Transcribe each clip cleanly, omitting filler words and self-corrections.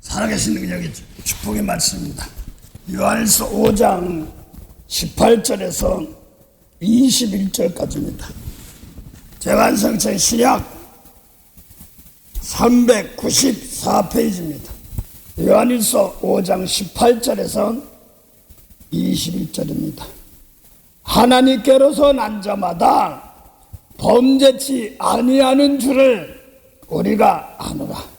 살아계시는 여기 축복의 말씀입니다. 요한일서 5장 18절에서 21절까지입니다. 제관성체 신약 394페이지입니다. 요한일서 5장 18절에서 21절입니다. 하나님께로서 난 자마다 범죄치 아니하는 줄을 우리가 아노라.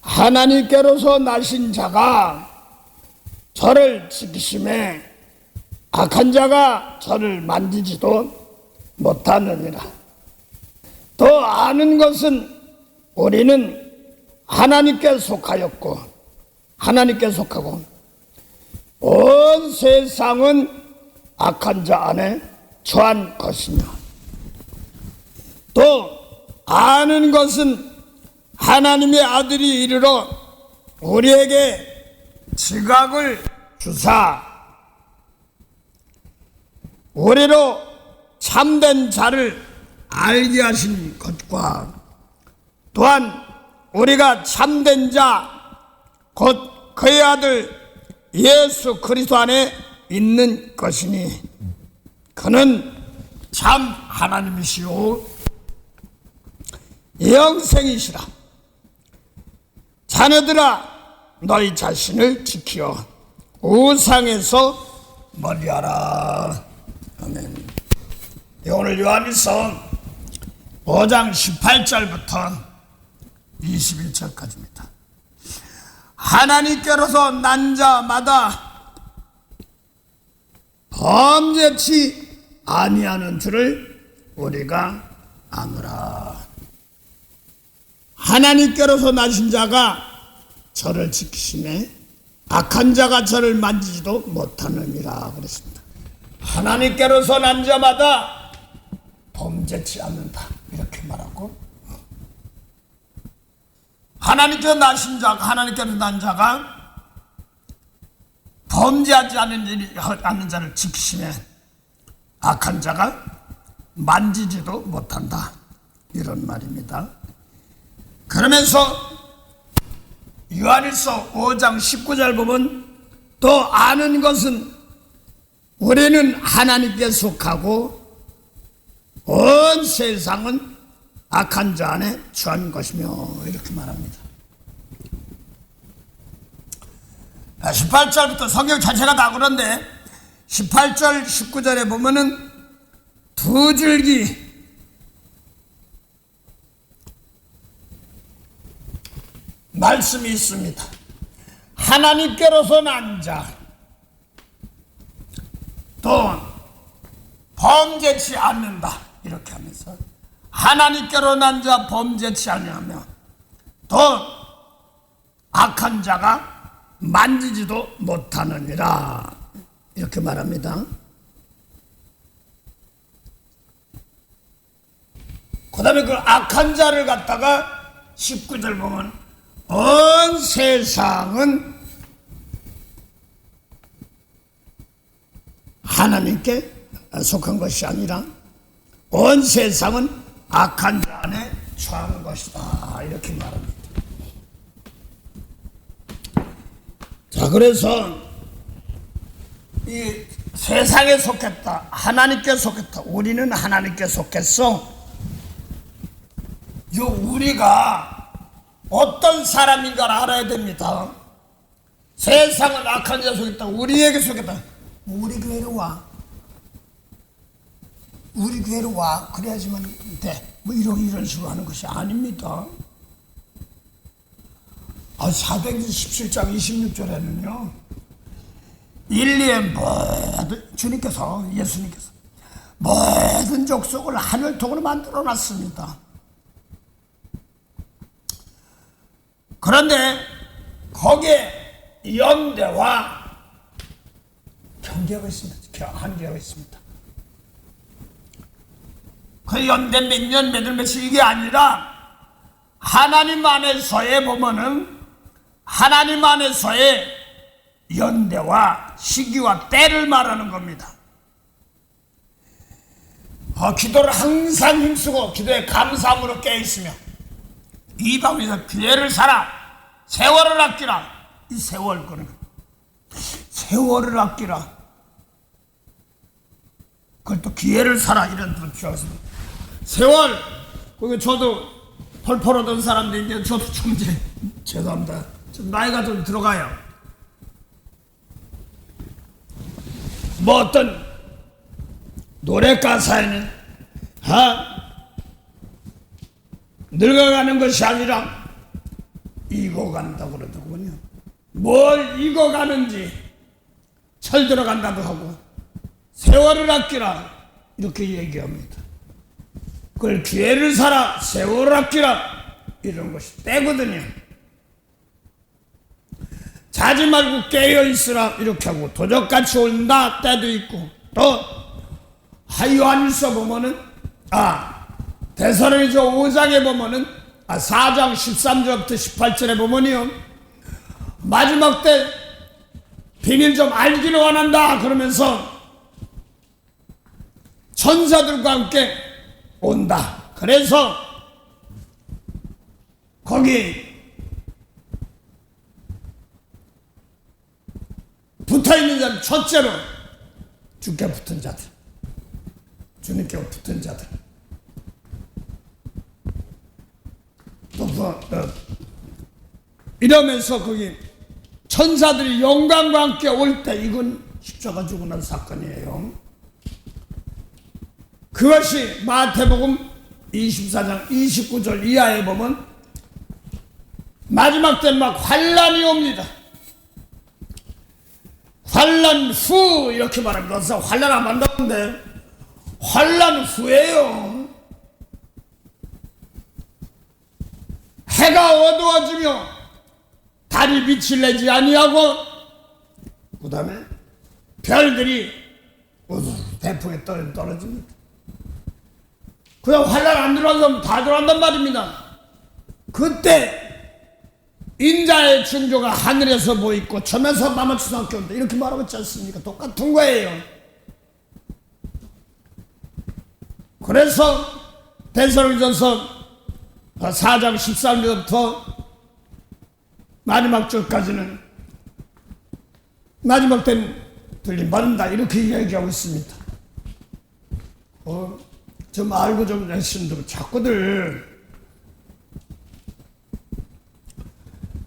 하나님께로서 나신 자가 저를 지키심에 악한 자가 저를 만지지도 못하느니라. 더 아는 것은 우리는 하나님께 속하였고 하나님께 속하고 온 세상은 악한 자 안에 처한 것이며, 또 아는 것은 하나님의 아들이 이르러 우리에게 지각을 주사 우리로 참된 자를 알게 하신 것과 또한 우리가 참된 자 곧 그의 아들 예수 그리스도 안에 있는 것이니 그는 참 하나님이시오 영생이시라. 자녀들아 너희 자신을 지키어 우상에서 멀리하라. 아멘. 오늘 요한일서 5장 18절부터 21절까지입니다. 하나님께로서 난 자마다 범죄치 아니하는 줄을 우리가 아노라. 하나님께로서 나신 자가 저를 지키시네 악한 자가 저를 만지지도 못하느니라 그랬습니다. 하나님께로서 난 자마다 범죄치 않는다 이렇게 말하고, 하나님께서 나신 자가 하나님께서 난 자가 범죄하지 않는 자를 지키시네 악한 자가 만지지도 못한다 이런 말입니다. 그러면서 요한일서 5장 19절 보면 또 아는 것은 우리는 하나님께 속하고 온 세상은 악한 자 안에 처한 것이며 이렇게 말합니다. 18절부터 성경 자체가 다 그런데 18절 19절에 보면은 두 줄기 말씀이 있습니다. 하나님께로서 난 자, 또 범죄치 않는다 이렇게 하면서 하나님께로 난 자 범죄치 아니하며 또 악한 자가 만지지도 못하느니라 이렇게 말합니다. 그 다음에 그 악한 자를 갖다가 19절 보면 온 세상은 하나님께 속한 것이 아니라 온 세상은 악한 자 안에 처한 것이다 이렇게 말합니다. 자, 그래서 이 세상에 속했다 하나님께 속했다 우리는 하나님께 속했어. 요 우리가 어떤 사람인가를 알아야 됩니다. 세상은 악한 자에 속했다 우리에게 속했다. 우리 교회로 와 우리 교회로 와 그래야지만 돼 뭐 이런 식으로 하는 것이 아닙니다. 사도행전 17장 26절에는요 인리의 모든 주님께서 예수님께서 모든 족속을 하늘통으로 만들어 놨습니다. 그런데 거기에 연대와 경계가 있습니다. 한계가 있습니다. 그 연대 몇 년, 며칠 이게 아니라 하나님 안에서의 보면은 하나님 안에서의 연대와 시기와 때를 말하는 겁니다. 기도를 항상 힘쓰고 기도에 감사함으로 깨어있으며 이방에서 교회를 살아 세월을 아끼라. 이 세월 거는 세월을 아끼라. 그걸 또 기회를 사라 이런 뜻을 취하겠습니다. 세월 그게 저도 펄펄 오던 사람들인데 저도 좀 이제 죄송합니다. 좀 나이가 좀 들어가요. 뭐 어떤 노래 가사에는 늙어가는 것이 아니라 익어간다고 그러더군요. 뭘 익어가는지 철 들어간다고 하고 세월을 아끼라 이렇게 얘기합니다. 그걸 기회를 사라 세월을 아끼라 이런 것이 때거든요. 자지 말고 깨어있으라 이렇게 하고 도적같이 온다 때도 있고 또 요한일서 보면은 데살로니가 5장에 보면은 4장 13절부터 18절에 보면요 마지막 때 비밀 좀 알기를 원한다 그러면서 천사들과 함께 온다. 그래서 거기 붙어있는 자는 첫째로 주께 붙은 자들, 주님께 붙은 자들, 또 이러면서 거기 천사들이 영광과 함께 올 때 이건 십자가 주고 난 사건이에요. 그것이 마태복음 24장 29절 이하에 보면 마지막 때 막 환란이 옵니다. 환란 후 이렇게 말합니다. 그래서 환란 안 한다는데 환란 후에요. 해가 어두워지며 달이 빛을 내지 아니하고 그 다음에 별들이 대풍에 떨어집니다. 그냥 환란 안 들어와서 다 들어간단 말입니다. 그때 인자의 징조가 하늘에서 보이고 점에서 만원치솟게 온다 이렇게 말하고 있지 않습니까? 똑같은 거예요. 그래서 데살로니가전서 4장 13절부터 마지막 절까지는 마지막 때는 들림받는다 이렇게 얘기하고 있습니다. 좀 알고 좀 하시는 분 자꾸들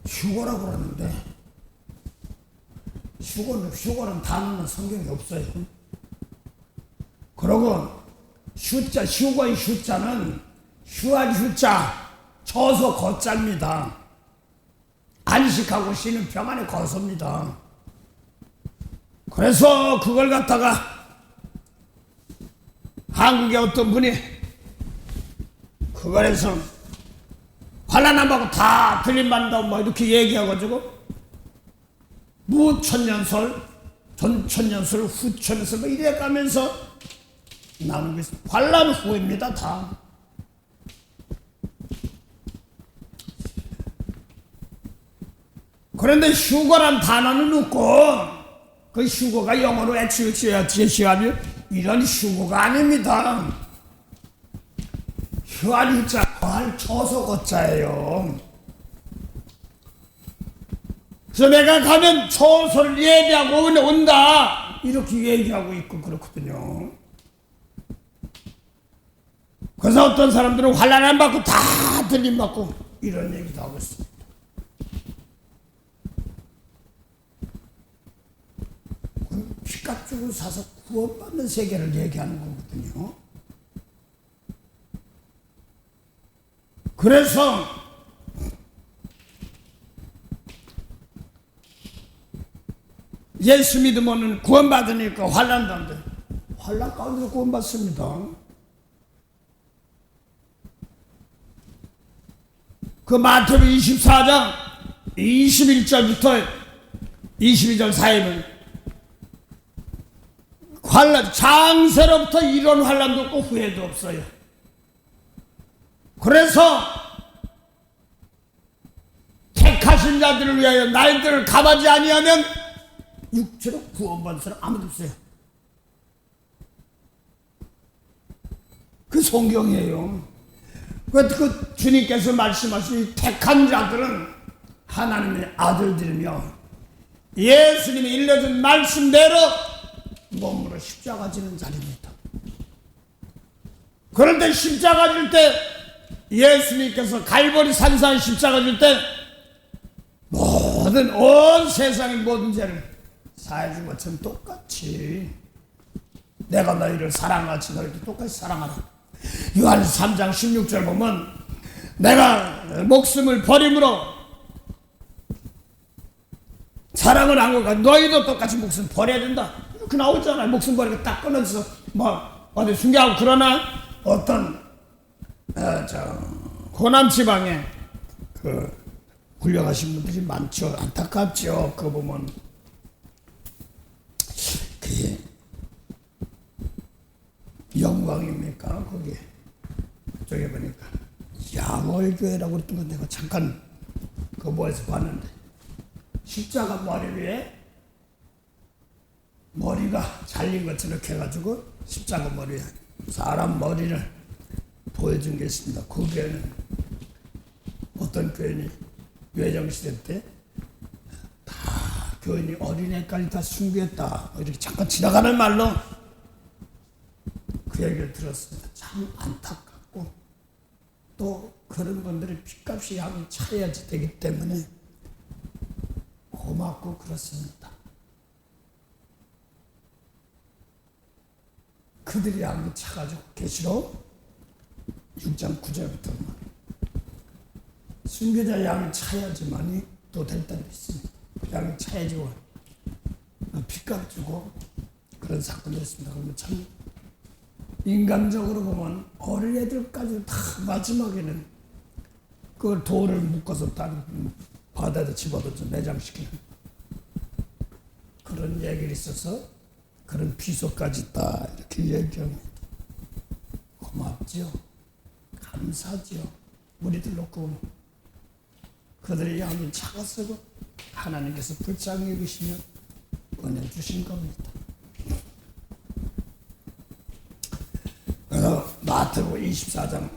휴거라고 그러는데 휴거는 단어는 성경에 없어요. 그러고 휴거의 휴자는 휴할 휴자 처서 거자입니다. 안식하고 쉬는 평안의 거소입니다. 그래서 그걸 갖다가 한국의 어떤 분이 그거에서 환란 안 받고 다 들림받는다고 뭐 이렇게 얘기해가지고 무천년설, 전천년설, 후천년설 뭐 이래 가면서 나누고 있습니다. 환란 후입니다 다. 그런데 휴거란 단어는 없고 그 휴거가 영어로 제시하면 이런 휴거가 아닙니다. 휴할 휴자, 휴할 처서 거자예요. 그래서 내가 가면 처소를 예비하고 온다 이렇게 얘기하고 있고 그렇거든요. 그래서 어떤 사람들은 환난 안 받고 다 들림받고 이런 얘기도 하고 있습니다. 피값 주고 사서 구원받는 세계를 얘기하는 거거든요. 그래서 예수 믿으면 구원받으니까 환난도 안 돼. 환난 가운데서 구원받습니다. 그 마태복음 24장 21절부터 22절 사이는 환난, 장세로부터 이런 환난도 없고 후회도 없어요. 그래서 택하신 자들을 위하여 날들을 감하지 아니하면 육체로 구원받는 사람 아무도 없어요. 그 성경이에요. 그 주님께서 말씀하신 택한 자들은 하나님의 아들들이며 예수님이 일러준 말씀대로 몸으로 십자가 지는 자리입니다. 그런데 십자가 질 때 예수님께서 갈보리 산상 십자가 질 때 모든 온 세상의 모든 죄를 사해 준 것처럼 똑같이 내가 너희를 사랑하지 너희도 똑같이 사랑하라. 요한서 3장 16절 보면 내가 목숨을 버림으로 사랑을 한 것과 너희도 똑같이 목숨 버려야 된다. 이렇게 나오잖아요. 목숨 버리고 딱 끊어서 어디 숨겨하고. 그러나 어떤 호남 지방에 굴려가신 분들이 많죠. 안타깝죠. 그거 보면 그게 영광입니까? 거기에 그쪽에 보니까 야월교회라고 그랬던 건 내가 잠깐 그 뭐에서 봤는데 십자가 머리 위에 머리가 잘린 것처럼 이렇게 해가지고 십자가 머리에 사람 머리를 보여준 게 있습니다. 그 교회는 어떤 교인이 외정시대 때 다 교인이 어린애까지 다 숭배했다 이렇게 잠깐 지나가는 말로 그 얘기를 들었습니다. 참 안타깝고 또 그런 분들이 핏값이 양이 차야지 되기 때문에 고맙고 그렇습니다. 그들이 양이 차가지고 계시록 6장 9절부터 순교자 양이 차야지만이 또 될 때도 있습니다. 양이 차야지고 핏값 주고 그런 사건도 있습니다. 그러면 참 인간적으로 보면 어린애들까지 다 마지막에는 그걸 돌을 묶어서 다른 바다에 집어넣어서 내장시키는 그런 얘기가 있어서 그런 비속까지 있다 이렇게 얘기합니다. 고맙죠. 감사죠. 우리들 놓고 그들의 양이 차가서고 하나님께서 불쌍히 여기시며 은혜 주신 겁니다. 그래서 마태복음 24장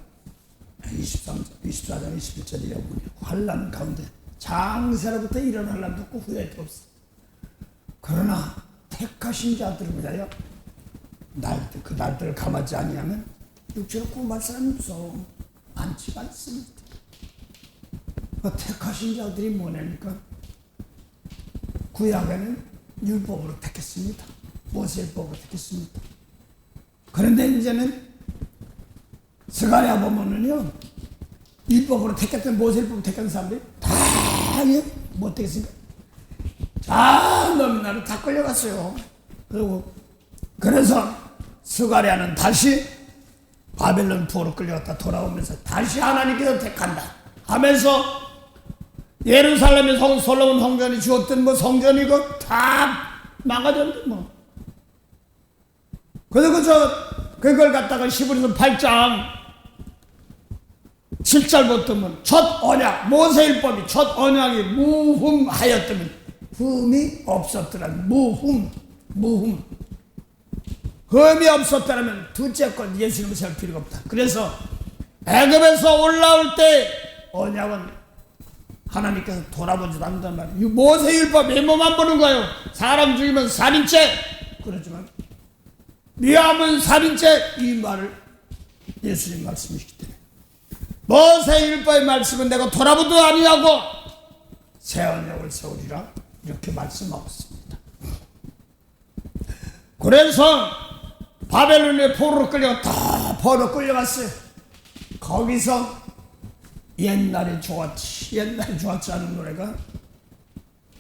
21절에 보면 환난 가운데 장세로부터 일어날 날도 없고 후회도 없어. 그러나 택하신 자들을 위하여 그 날들을 감하지 아니하면 육체로 구원할 사람이 무서워 많지 않습니다. 그 택하신 자들이 뭐냐니까 구약에는 율법으로 택했습니다. 모세율법으로 택했습니다. 그런데 이제는 스가랴 보면은요 율법으로 택했던 모세율법으로 택한 사람들이 다 못 택했습니다. 다 너무나도 다 끌려갔어요. 그래서 스가랴는 다시 바벨론 부호로 끌려갔다 돌아오면서 다시 하나님께서 택한다 하면서 예루살렘의 솔로몬 성전이 주었던 뭐 성전이고 다 망가졌는데 뭐. 그래서 그걸 갖다가 히브리서 8장 7절부터는 첫 언약 모세율법이 첫 언약이 무흠하였다면 흠이 없었더라면 무흠 흠이 없었더라면 둘째 건 예수님을 살 필요가 없다. 그래서 애굽에서 올라올 때 언약은 하나님께서 돌아보지도 않는단 말이에요. 모세율법 외모만 보는 거예요. 사람 죽이면 살인죄 그러지만 미워하면 살인죄 이 말을 예수님 말씀이시기 때문에 모세율법의 말씀은 내가 돌아보도 아니하고 새 언약을 세우리라 이렇게 말씀하고 있습니다. 그래서 바벨론의 포로로 끌려갔다. 포로로 끌려갔어요. 거기서 옛날에 좋았지 하는 노래가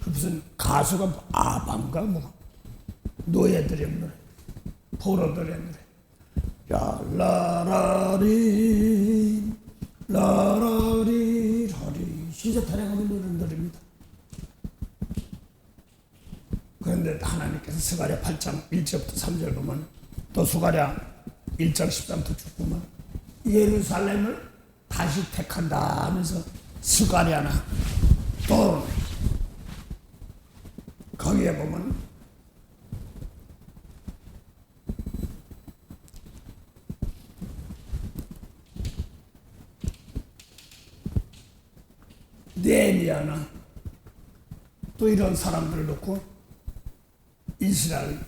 그 무슨 가수가 아방가 뭐 노예들의 노래 포로들의 노래 라라리 라라리 라리 진짜 타령하는 노래입니다. 그런데 하나님께서 스가랴 8장 1절부터 3절 보면 또 스가랴 1장 13부터 쭉 보면 예루살렘을 다시 택한다 하면서 스가랴나 또 거기에 보면 네헤미야나 또 이런 사람들을 놓고 이스라엘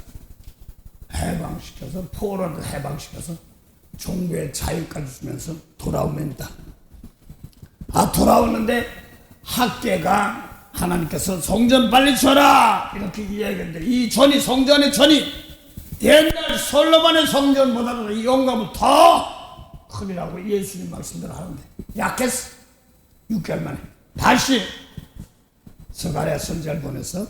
해방시켜서, 포로도 해방시켜서 종교의 자유까지 주면서 돌아옵니다. 돌아오는데 학계가 하나님께서 성전 빨리 쳐라 이렇게 이야기했는데, 이 전이, 성전의 전이 옛날 솔로몬의 성전보다도 이 영광은 더 크리라고 예수님 말씀대로 하는데, 약했어. 6개월 만에 다시 스가랴 선지자를 보내서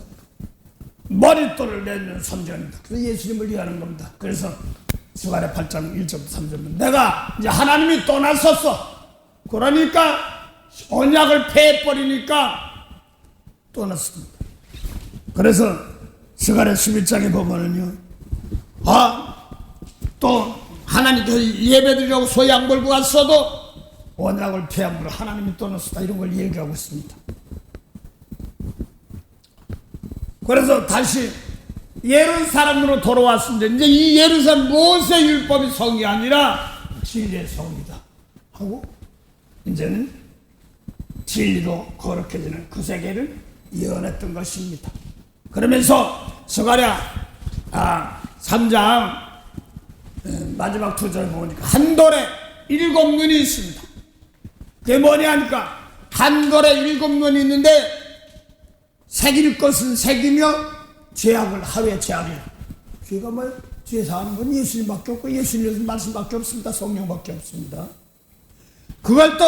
머릿돌을 내는 선지자입니다. 그래서 예수님을 위하는 겁니다. 그래서 스가랴 8장 1절부터 3절은 내가 이제 하나님이 떠났었어. 그러니까 언약을 패해버리니까 떠났습니다. 그래서 스가랴 11장에 보면은요, 또 하나님께서 예배드리려고 소양 몰고 갔어도 언약을 패함으로 하나님이 떠났었다, 이런 걸 얘기하고 있습니다. 그래서 다시 예루살렘으로 돌아왔습니다. 이제 이 예루살렘 모세 율법이 성이 아니라 진리의 성이다 하고, 이제는 진리로 거룩해지는 그 세계를 예언했던 것입니다. 그러면서 스가랴 3장 마지막 2절 보니까 한 돌에 7눈이 있습니다. 그게 뭐냐 하니까, 한 돌에 7눈이 있는데 새길 것은 새기며 죄악을 하루에 죄악이라. 죄가 뭐, 죄 사하는 건 예수님밖에 없고 예수님의 말씀밖에 없습니다. 성령밖에 없습니다. 그걸 또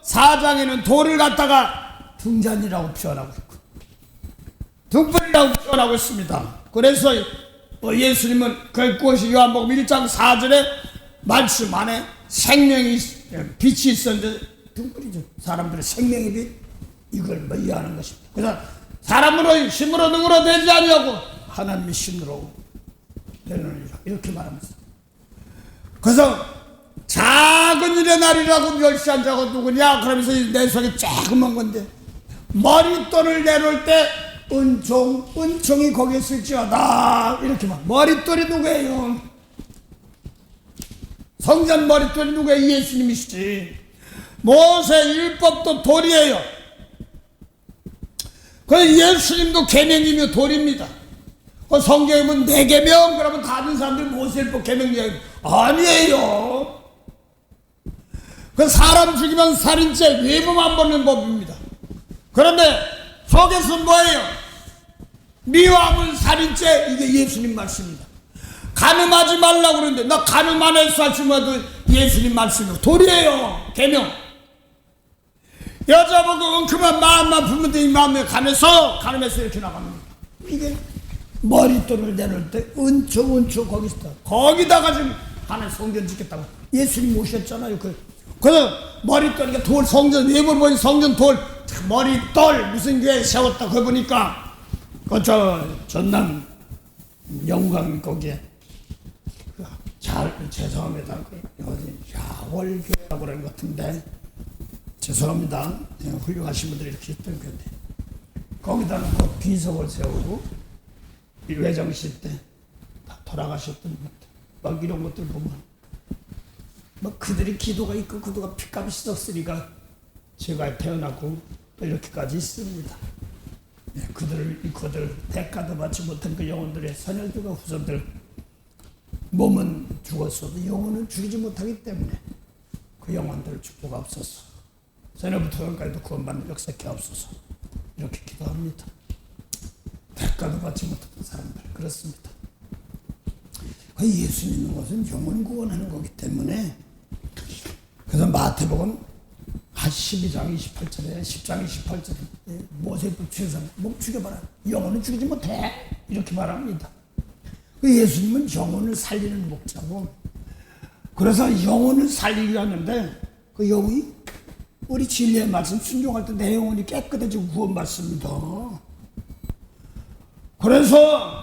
4장에는 돌을 갖다가 등잔이라고 표현하고 있고 등불이라고 표현하고 있습니다. 그래서 예수님은 그것이 요한복음 1장 4절에 말씀 안에 생명이, 빛이 있었는데 등불이죠. 사람들의 생명의 빛, 이걸 뭐 이해하는 것입니다. 그래서 사람으로 힘으로 능으로 되지 아니하고 하나님의 힘으로 되느니라, 이렇게 말합니다. 그래서 작은 일의 날이라고 멸시한 자가 누구냐 그러면서 내 속에 조그만 건데, 머릿돌을 내놓을 때 은총이 거기에 있을지어다, 이렇게 말. 머릿돌이 누구예요? 성전 머릿돌이 누구예요? 예수님이시지. 모세 율법도 돌이에요. 그 예수님도 계명이며 돌입니다. 그 성경에 보면 내 계명 그러면 다른 사람들 모세율법 계명 이야기 아니에요. 그 사람 죽이면 살인죄, 외모만 보는 법입니다. 그런데 속에서 뭐예요? 미워하면 살인죄, 이게 예수님 말씀입니다. 간음하지 말라고 그러는데 나 간음 안 해서 하시면도 예수님 말씀이에요. 돌이에요. 계명. 여자 보고 엉큼한 마음만 품는 데 이 마음에 간해서 이렇게 나갑니다. 이게 머릿돌을 내놓을 때 은총 거기 있다. 거기다가 지금 하나님 성전 짓겠다고 예수님 오셨잖아요. 그래서 머릿돌, 이게 돌, 성전 외부를 보니 성전 돌, 머릿돌 무슨 교회 세웠다. 그거 보니까 전남 영광 거기에 죄송합니다. 어디 야월교회라고 그런 것 같은데, 죄송합니다. 훌륭하신 분들이 이렇게 했던 건데, 거기다 놓고 비석을 세우고 외정식 때 다 돌아가셨던 것들, 막 이런 것들 보면 막 그들이 기도가 있고 그도가 피값이 썼으니까 제가 태어나고 또 이렇게까지 있습니다. 그들 대가도 받지 못한 그 영혼들의 선열들과 후손들, 몸은 죽었어도 영혼은 죽이지 못하기 때문에 그 영혼들을 축복하옵소서. 새내부터 영까지도 구원받는 역사케 하옵소서. 이렇게 기도합니다. 대가도 받지 못한 사람들, 그렇습니다. 예수 믿는 것은 영혼 구원하는 거기 때문에, 그래서 마태복음 12장 28절에 10장 28절에 모세율법 취해서 목 죽여봐라, 영혼은 죽이지 못해, 이렇게 말합니다. 예수님은 영혼을 살리는 목자고, 그래서 영혼을 살리려 하는데 그 영혼이 우리 진리의 말씀 순종할 때 내 영혼이 깨끗해지고 구원받습니다. 그래서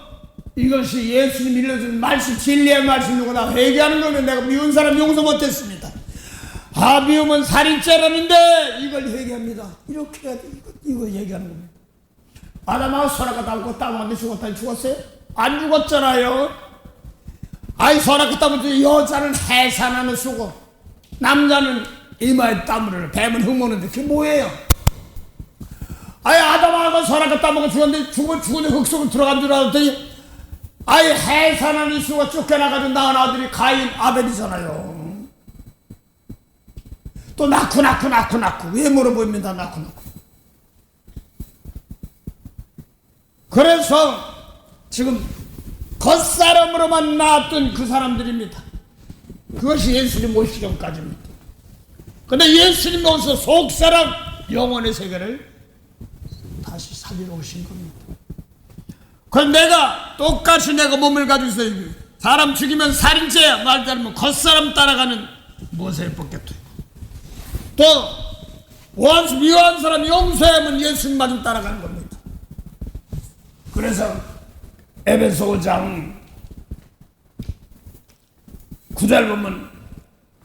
이것이 예수님이 일러준 말씀, 진리의 말씀이고 나 회개하는 거면 내가 미운 사람 용서 못했습니다. 미우면 살인죄라는데 이걸 회개합니다. 이렇게 해야 돼. 이거 얘기하는 겁니다. 아담하고 소라가 닮고 땅한테 죽었어요? 안 죽었잖아요. 소라가 땀을 여자는 해산하는 수고, 남자는 이마에 땀을 흘려, 뱀은 흙먹는데 그게 뭐예요? 아담하고 소라가 사람을 따먹어 죽었는데 죽은 흙 속으로 들어간 줄 알았더니 아예 해산하는 수가 쫓겨나가지고 낳은 아들이 가인 아벨이잖아요. 또 낳고 왜 물어봅니다. 낳고 그래서 지금 겉사람으로만 낳았던 그 사람들입니다. 그것이 예수님 오시기 전까지입니다. 근데 예수님 오셔서 속사람 영혼의 세계를 다시 살리러 오신 겁니다. 그럼 내가 똑같이 내가 몸을 가지고 있어요. 사람 죽이면 살인죄야. 말하자면 겉사람 따라가는 모세를 뽑겠다. 또 원수 미워한 사람 용서하면 예수님 마저 따라가는 겁니다. 그래서 에베소 5장 9절 보면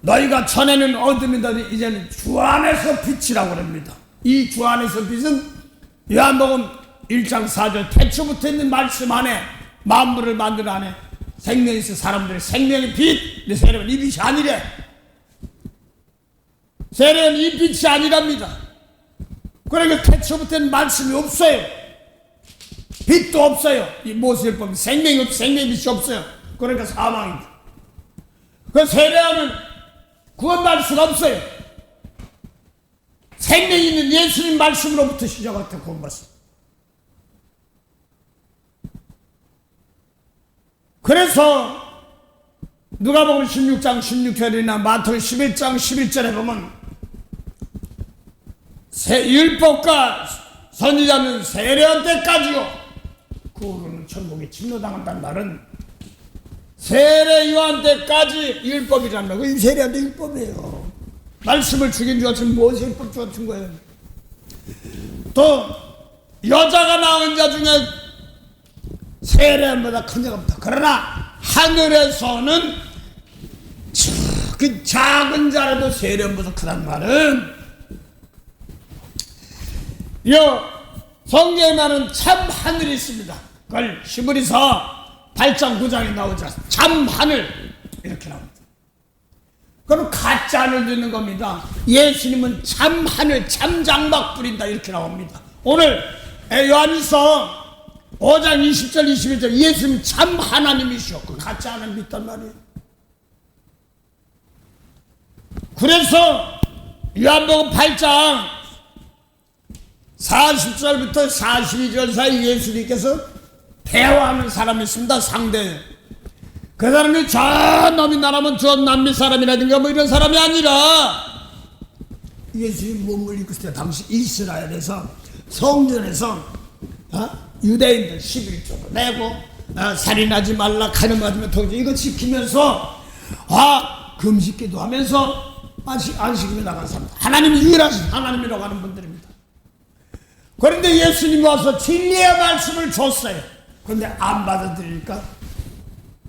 너희가 전에는 어둠이다 이제는 주 안에서 빛이라고 합니다. 이 주 안에서 빛은 요한복음 1장 4절 태초부터 있는 말씀 안에 만물을 만든 안에 생명이 있어 사람들의 생명의 빛. 근데 세례는 이 빛이 아니래. 세례는 이 빛이 아니랍니다. 그러니까 태초부터 있는 말씀이 없어요. 빛도 없어요. 이 모세를 보면 생명의 빛이 없어요. 그러니까 사망입니다. 그 세례하는 구원받을 수가 없어요. 생명이 있는 예수님 말씀으로부터 시작할 구원받습니다. 그래서 누가복음 16장 16절이나 마태복음 11장 11절에 보면 율법과 선지자는 세례한 때까지요. 그 후로는 천국에 침노당한다는 말은 세례 요한 때까지 율법이라는 거예요. 이 세례한 때 율법이에요. 말씀을 죽인 줄 같은 무엇이 율법 같은 거예요. 또 여자가 낳은 자 중에 세례한보다 큰 자가 없다. 그러나 하늘에서는 그 작은 자라도 세례한보다 크다는 말은 이 성경에 말하는 참 하늘이 있습니다. 그걸 히브리서 8장 9장에 나오죠. 참 하늘 이렇게 나옵니다. 그럼 가짜 하늘도 있는 겁니다. 예수님은 참 하늘 참 장막 뿌린다 이렇게 나옵니다. 오늘 요한일서 5장 20절 21절 예수님 참 하나님이시오. 그 가짜 하나님 믿단 말이에요. 그래서 요한복음 8장 40절부터 42절 사이 예수님께서 대화하는 사람이 있습니다. 상대. 그 사람이 저 놈이 나라면 저 남미 사람이라든가 뭐 이런 사람이 아니라 예수님 몸을 입고 있을 때 당시 이스라엘에서 성전에서 유대인들 11조도 내고 살인하지 말라 가늠하지 통제 이거 지키면서 금식기도 하면서 안식일에 나간 사람 하나님이 유일하신 하나님이라고 하는 분들입니다. 그런데 예수님이 와서 진리의 말씀을 줬어요. 그런데 안 받아들이니까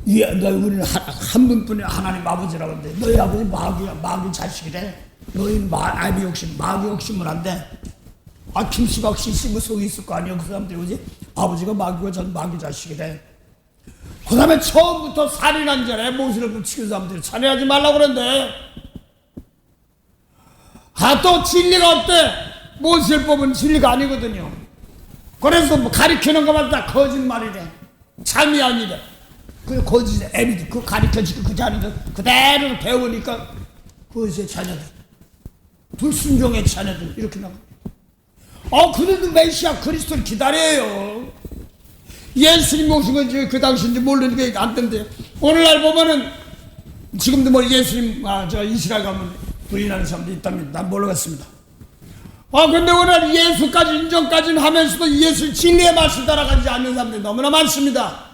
우리는 한 분뿐이 하나님 아버지라고 하는데 너희 아버지 마귀야. 마귀 자식이래. 너희 마귀 욕심을 한대. 김수박 씨 있으면 속이 있을 거 아니야. 그 사람들이 오지 아버지가 마귀고 전 마귀 자식이래. 그 다음에 처음부터 살인한 자래. 모세를 붙이는 사람들이 살인하지 말라고 그러는데 또 진리가 없대. 모세를 뽑은 진리가 아니거든요. 그래서 뭐 가리키는 것만 다 거짓말이래. 참이 아니래. 그 거짓 애비들 그 가리켜지고 그 자녀들 그대로 배우니까 그것의 자녀들 불순종의 자녀들 이렇게 나옵니다. 그들도 메시아 그리스도를 기다려요. 예수님 오신 건지 그 당시인지 모르는 게 안 된대요. 오늘날 보면은 지금도 뭐 예수님 저 이스라엘 가면 부인하는 사람도 있답니다. 난 모르겠습니다. 근데 오늘 예수까지 인정까지는 하면서도 예수 진리의 말씀 따라가지 않는 사람들이 너무나 많습니다.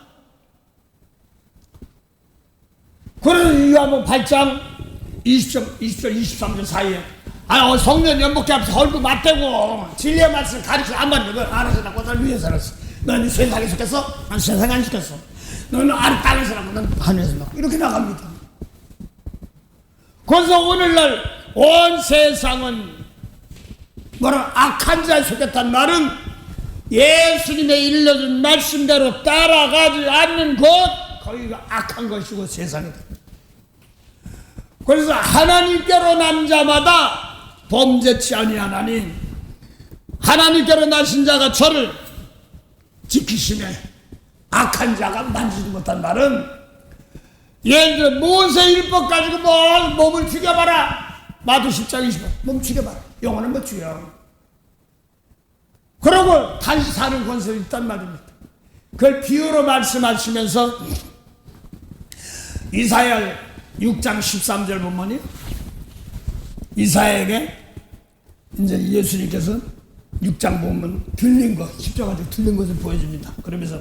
그래서 요한복음 8장 20절 23절 사이에 성년 연복해 앞에서 얼굴 맞대고 진리의 말씀 가르쳐 안 받는 거 알아서 낳고 날 위에 살았어. 너는 세상에 속했어? 난 세상에 안 속했어. 너는 땅에서 낳고 난 하늘에서 낳고 이렇게 나갑니다. 그래서 오늘날 온 세상은 악한 자에 속했단 말은 예수님의 일러준 말씀대로 따라가지 않는 것 거기가 악한 것이고 세상이다. 그래서 하나님께로 난 자마다 범죄치 아니하나니 하나님께로 나신 자가 저를 지키심에 악한 자가 만지지 못한 말은, 예를 들어 모세 율법 가지고 몸을 죽여봐라. 마도 10장 20번 몸 죽여봐라. 영혼은 못 죽여. 그러고 다시 사는 권세가 있단 말입니다. 그걸 비유로 말씀하시면서 이사야 6장 13절 보면요, 이사야에게 이제 예수님께서 6장 보면 들린 거, 십자가에 들린 것을 보여줍니다. 그러면서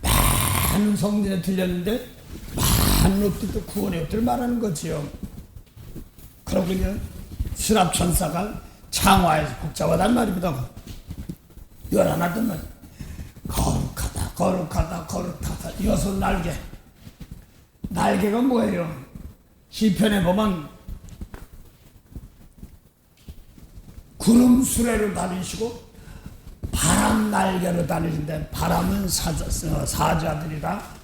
많은 성전에 들렸는데 많은 엎드도 구원의 엎드를 말하는 거지요. 그러군요. 수랍 천사가 창화에서 복잡하단 말입니다. 11단 말. 거룩하다, 거룩하다, 거룩하다. 6 날개. 날개가 뭐예요? 시편에 보면 구름 수레로 다니시고 바람 날개로 다니는데, 바람은 사자들이라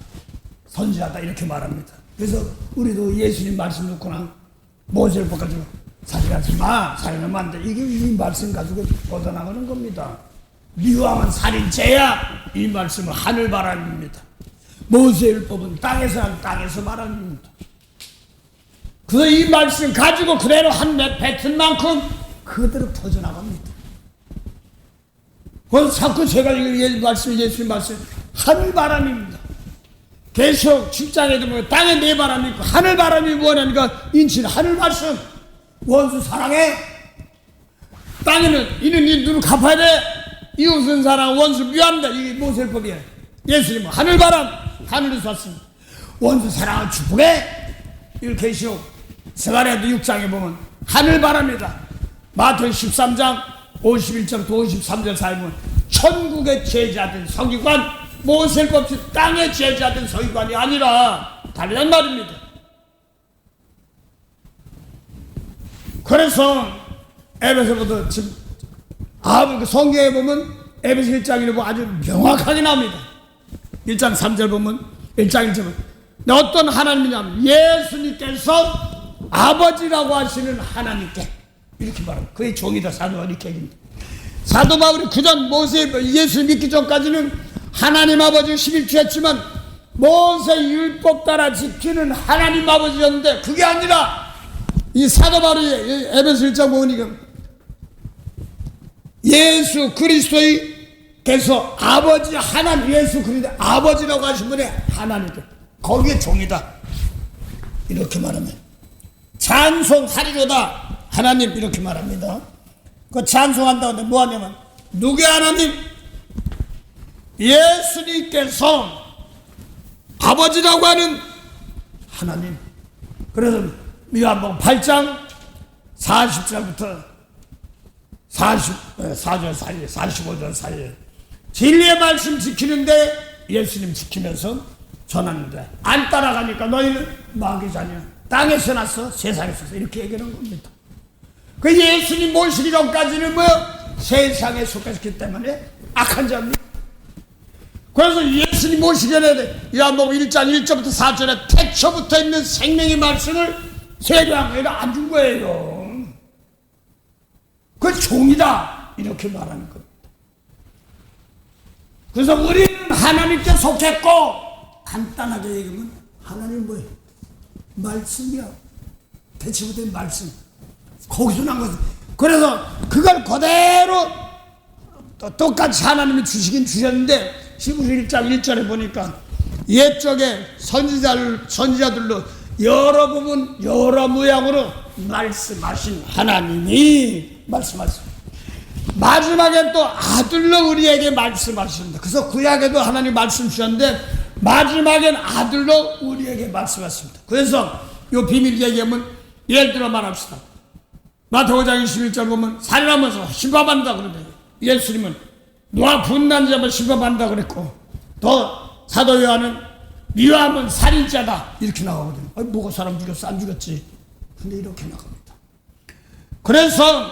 선지자다 이렇게 말합니다. 그래서 우리도 예수님 말씀 듣거나 모세율법 가지고 살인하지 마, 살인하면 안 돼, 이게 이 말씀 가지고 뻗어나가는 겁니다. 미워하면 살인죄야, 이 말씀은 하늘 바람입니다. 모세율법은 땅에서 말합니다. 그래서 이 말씀 가지고 그대로 한 몇 뱉은 만큼 그대로 퍼져나갑니다. 그래서 자꾸 제가 이 말씀, 예수님 말씀, 하늘 바람입니다. 계속 직장에도 뭐 땅에 내 바람이 있고 하늘 바람이 뭐냐니까 인치는 하늘 말씀. 원수 사랑해. 땅에는 이는 이 눈을 갚아야 돼. 이웃은 사랑, 원수 미워한다. 이게 모세율법이에요. 예수님은 하늘 바람, 하늘에서 왔습니다. 원수 사랑을 축복해. 이렇게 계시오. 스가랴도 6장에 보면 하늘 바람이다. 마태복음 13장 51절부터 53절 사이 보면 천국의 제자된 서기관, 모세율법 땅의 제자된 서기관이 아니라 다르단 말입니다. 그래서 에베소부터 지금 그 성경에 보면 에베소 1장에 보면 아주 명확하게 나옵니다. 1장 3절 보면 1장 1절 보면 어떤 하나님이냐면 예수님께서 아버지라고 하시는 하나님께 이렇게 말합니다. 그의 종이다. 사도 바울이 이렇게 얘기합니다. 사도 바울이 그전 예수 믿기 전까지는 하나님 아버지 11주했지만 모세 율법 따라 지키는 하나님 아버지였는데, 그게 아니라 이 사도 바울이 에베소 1장 보니까 예수 그리스도께서 아버지 하나님, 예수 그리스도 아버지라고 하신 분의 하나님께 거기에 종이다 이렇게 말하면 찬송하리로다 하나님 이렇게 말합니다. 그 찬송한다고 하는데 뭐 하냐면 누구의 하나님? 예수님께서 아버지라고 하는 하나님. 그래서 요한복음 8장 40절부터 44절 사이에 45절 사이에 진리의 말씀 지키는데 예수님 지키면서 전하는데 안 따라가니까 너희는 마귀 자녀, 땅에서 났어 세상에서 이렇게 얘기하는 겁니다. 그 예수님 모시기 전까지는 뭐 세상에 속했기 때문에 악한 자입니다. 그래서 예수님 모시기 전에 요한복음 1장 1절부터 4절에 태초부터 있는 생명의 말씀을 세례왕에게 안 준 거예요. 그 종이다 이렇게 말하는 겁니다. 그래서 우리는 하나님께 속했고, 간단하게 얘기하면 하나님 뭐예요? 말씀이야. 태초부터 있는 말씀. 거기서 난 거지. 그래서 그걸 그대로 똑같이 하나님이 주시긴 주셨는데 히브리서 1장 1절에 보니까 옛적에 선지자들로 여러 부분 여러 모양으로 말씀하신 하나님이 말씀하십니다. 마지막에 또 아들로 우리에게 말씀하십니다. 그래서 구약에도 하나님 말씀 주셨는데 마지막엔 아들로 우리에게 말씀하십니다. 그래서 이 비밀 얘기하면 예를 들어 말합시다. 마태복음 5장 21절 보면 살인하면서 심판받는다 그러는데 예수님은 너와 분난 자면 심판받는다 그랬고, 또 사도 요한은 미워하면 살인자다 이렇게 나오거든요. 아니, 뭐가 사람 죽였어? 안 죽였지. 근데 이렇게 나갑니다. 그래서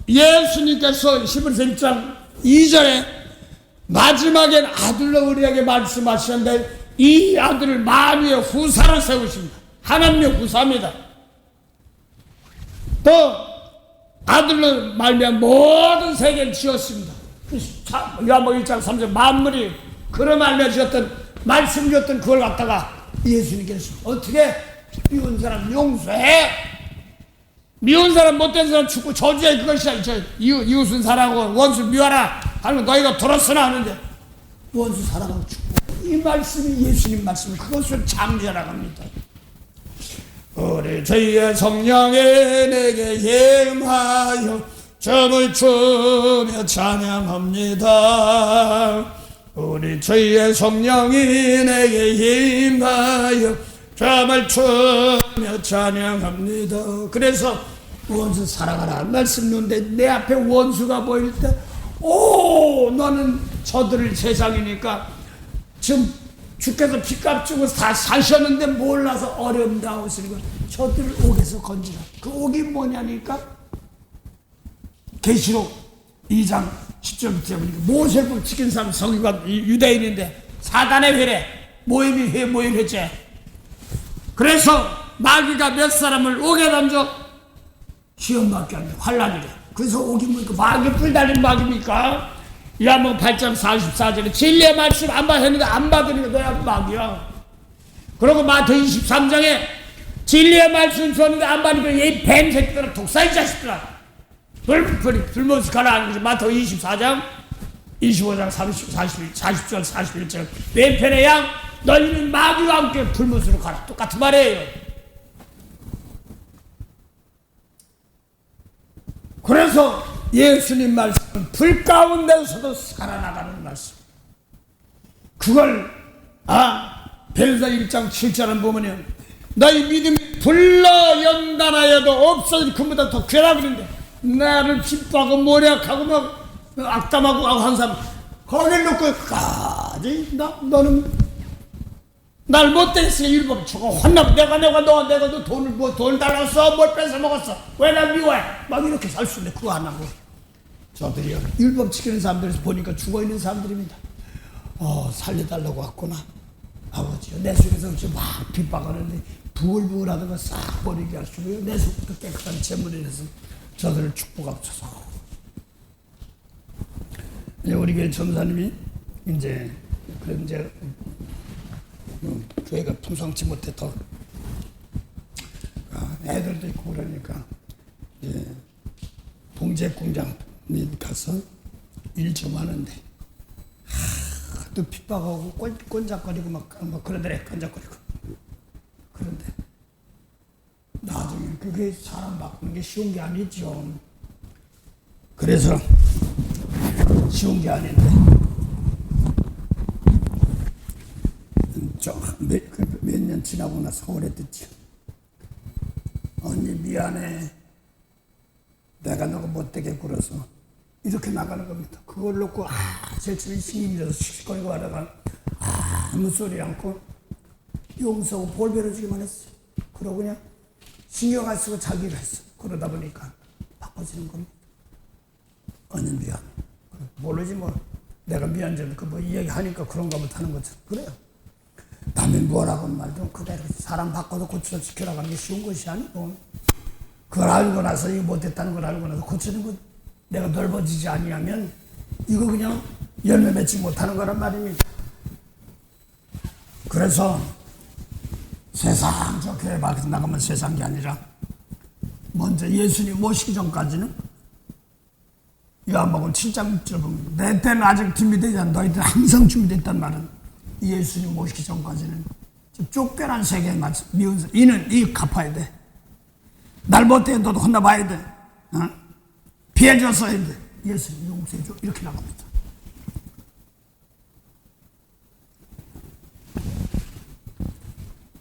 예수님께서 히브리서 1장 2절에 마지막엔 아들로 우리에게 말씀하셨는데 이 아들을 만유의 후사로 세우십니다. 하나님의 후사입니다. 또 아들로 말미암아 모든 세계를 지었습니다. 요한복음 1장 3절 만물이 그런 말며 주셨던 말씀 주셨던 그걸 갖다가 예수님께서 어떻게 미운 사람 용서해? 미운 사람 못된 사람 죽고 저주해. 그것이 이웃은 사랑하고 원수 미워하라 하는 거 너희가 들었으나 하는데 원수 사랑하고 죽고 이 말씀이 예수님 말씀이 그것을 창조하라고 합니다. 우리 주의 성령이 내게 임하여 춤을 추며 찬양합니다. 우리 주의 성령이 내게 임하여 춤을 추며 찬양합니다. 그래서 원수 사랑하라 말씀 놓는데 내 앞에 원수가 보일 때 너는 저들을 세상이니까 지금 주께서 빚값 주고 다 사셨는데 몰라서 어려움다 하시는 거 저들을 옥에서 건지라. 그 옥이 뭐냐니까 계시록 2장 10절부터 보니까 모세를 지킨 사람 성유가 유대인인데 사단의 회래 모임했지. 그래서 마귀가 몇 사람을 옥에 던져 시험받게 합니다. 환란이래. 그래서 옥이 뭡니까? 마귀 뿔 달린 마귀입니까? 요한복음 8장 44절에 진리의 말씀 안 받았는데 안 받으니까 너야 마귀야. 그리고 마태복음 23장에 진리의 말씀 줬는데 안 받으니까 이 뱀 새끼들아 독사의 자식들아 불못을 가라 하는 거죠. 마태복음 24장 25장 40절 41절 왼편의 양 너희는 마귀와 함께 불못으로 가라. 똑같은 말이에요. 그래서 예수님 말씀은 불 가운데서도 살아나가는 말씀. 그걸 베드로서 1장 7절을 보면요 너희 믿음이 불러 연단하여도 없어질 그보다 더 괴라 그런데 나를 핍박하고 모략하고 막 악담하고 한 사람 거기를 놓고 까지 너는 날 못되게 쓰게 율법 저거 혼나 내가 너 돈을 달랐어 뭘 뺏어 먹었어 왜 날 미워해 막 이렇게 살 수 있는데 그거 안 하고 저들이요 율법 지키는 사람들에서 보니까 죽어있는 사람들입니다. 살려달라고 왔구나 아버지요 내 속에서 막 핍박하는데 부글부글하다가 싹 버리게 하시고요 내 속부터 깨끗한 재물이 돼서 저들을 축복하옵소서. 우리 교회 전사님이 이제 교회가 풍성치 못해 더 애들도 있고 그러니까 이제 봉제 공장 가서 일 좀 하는데 또 핍박하고 꼰작거리고 막 그러더래. 꼰작거리고 그런데 나중에 그게 사람 바꾸는 게 쉬운 게 아니죠. 그래서 쉬운 게 아닌데 몇 년 지나고 나서 서울에 듣지. 언니 미안해. 내가 너가 못되게 굴어서 이렇게 나가는 겁니다. 그걸 놓고 제 집에 신임이 돼서 시시거리고 하다가 아무 소리 않고 용서하고 볼베려주기만 했어요. 그러고 그냥 신경 안 쓰고 자기를 했어. 그러다 보니까 바꿔지는 겁니다. 언니 미안해. 모르지 뭐. 내가 미안해도 그 뭐 이야기하니까 그런가 못하는 것처럼 그래요. 남이 뭐라고 말도 그대로 사람 바꿔도 고쳐 지켜나가는 게 쉬운 것이 아니고 그걸 알고 나서 이거 못했다는 걸 알고 나서 고치는 것 내가 넓어지지 아니하면 이거 그냥 열매 맺지 못하는 거란 말입니다. 그래서 세상 저 교회 밖에 나가면 세상 게 아니라 먼저 예수님 모시기 전까지는 요한복음 7장 6절 보면 내 때는 아직 준비되지 않아 너희들 항상 준비됐단 말은 예수님 모시기 전까지는 쫓겨난 세계에 맞춰 미운 사람 이는 갚아야 돼. 날 못해 너도 혼나봐야 돼. 피해 줬어야 돼. 예수님 용서해줘. 이렇게 나갑니다.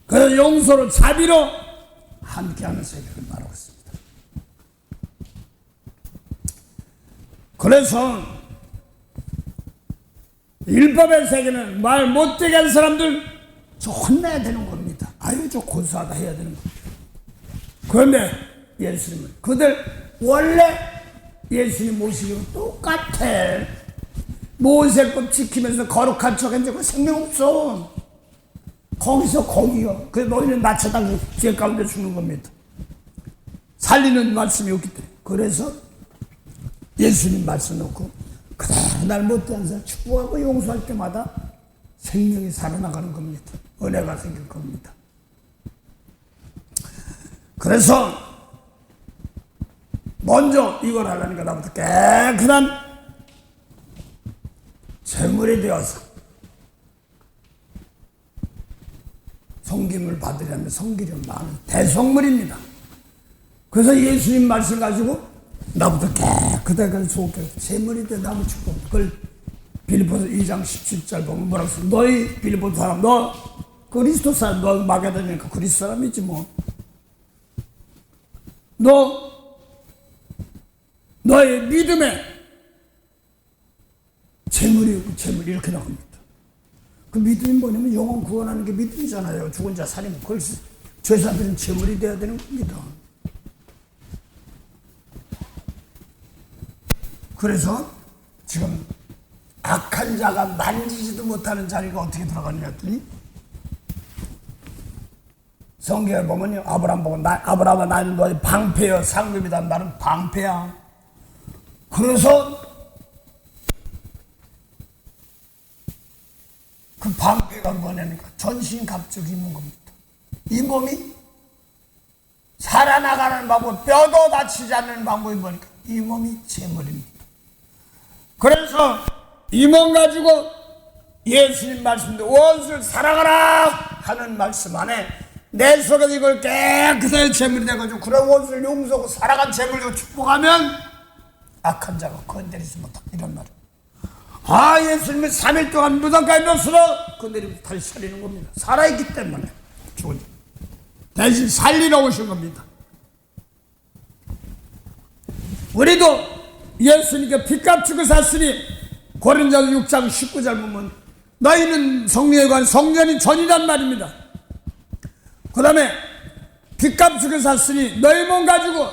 그 용서로 자비로 함께하는 세계를 말하고 있습니다. 그래서 율법의 세계는 말 못되게 한 사람들 저 혼내야 되는 겁니다. 아유 저 고소하다 해야 되는 겁니다. 그런데 예수님은 그들 원래 예수님 모시기로 똑같아. 모세법 지키면서 거룩한 척 했는데 생명 없어. 거기서 거기요. 그래서 너희는 낮춰달라고 죄 가운데 죽는 겁니다. 살리는 말씀이 없기 때문에. 그래서 예수님 말씀 놓고 그대로 날 못된 사람 축복하고 용서할 때마다 생명이 살아나가는 겁니다. 은혜가 생길 겁니다. 그래서 먼저 이걸 하려니까 나부터 깨끗한 제물이 되어서 섬김을 받으려면 섬기려면 많은 대성물입니다. 그래서 예수님 말씀 가지고 나부터 깨끗하게 속해 제물이 돼 나무 축복. 그걸 빌립보서 2장 17절 보면 뭐라고 써? 너희 빌립보 사람, 너 그리스도 사람, 너 마게도냐니까 그리스도 사람이지 뭐. 너의 믿음에 제물이 이렇게 나옵니다. 그 믿음이 뭐냐면 영혼 구원하는 게 믿음이잖아요. 죽은 자 살리면 그걸 죄사들은 제물이 되어야 되는 겁니다. 그래서 지금 악한 자가 만지지도 못하는 자리가 어떻게 들어가느냐 했더니 성경에 보면요, 아브라함 보고 아브라함아 나는 너의 방패여 상급이다. 나는 방패야. 그래서 그 방패가 뭐냐니까 전신갑주기 입는 겁니다. 이 몸이 살아나가는 방법, 뼈도 다치지 않는 방법이 뭐니까 이 몸이 제물입니다. 그래서 이 몸 가지고 예수님 말씀도 원수를 사랑하라 하는 말씀 안에 내 속에서 이걸 깨끗하게 제물이 돼가지고 그런 원수를 용서하고 살아간 제물로 축복하면 악한 자가 건드리지 못한다 이런 말이에요. 예수님은 3일 동안 무덤까지 넣었으러 건드리면 다시 살리는 겁니다. 살아있기 때문에 죽은 대신 살리러 오신 겁니다. 우리도 예수님께 빚값 주고 샀으니 고린도전서 6장 19절 보면 너희는 성령에 관한 성전이 전이란 말입니다. 그 다음에 빚값 주고 샀으니 너희 몸 가지고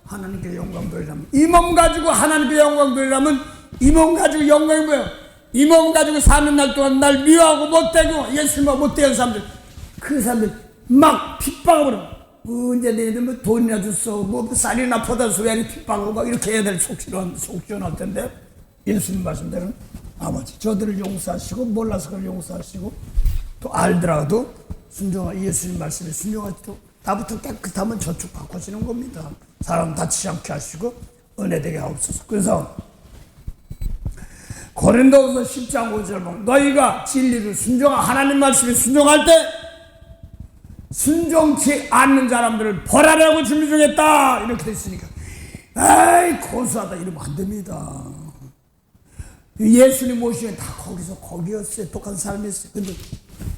하나님께 영광 돌리라면 이 몸 가지고 하나님께 영광 돌리라면 이 몸 가지고 영광이 뭐예요? 이 몸 가지고 사는 날 동안 날 미워하고 못되고 예수님과 못되는 사람들 그 사람들 막 핍박하고 언제 너희들 뭐 돈이나 줬어 뭐 쌀이나 퍼다서 왜 핍박하고 막 이렇게 해야 될 속 시원할 텐데 예수님 말씀대로 아버지 저들을 용서하시고 몰라서 그걸 용서하시고 또 알더라도 예수님 말씀에 순종하지도 나부터 깨끗하면 저축 바꾸시는 겁니다. 사람 다치지 않게 하시고 은혜되게 하옵소서. 그래서 고린도후서 10장 5절 보면 너희가 진리를 하나님 말씀에 순종할 때 순종치 않는 사람들을 벌하려고 준비 중했다 이렇게 됐으니까 에이 고소하다 이러면 안 됩니다. 예수님 모시면 다 거기였어요. 똑같은 사람이었어요. 근데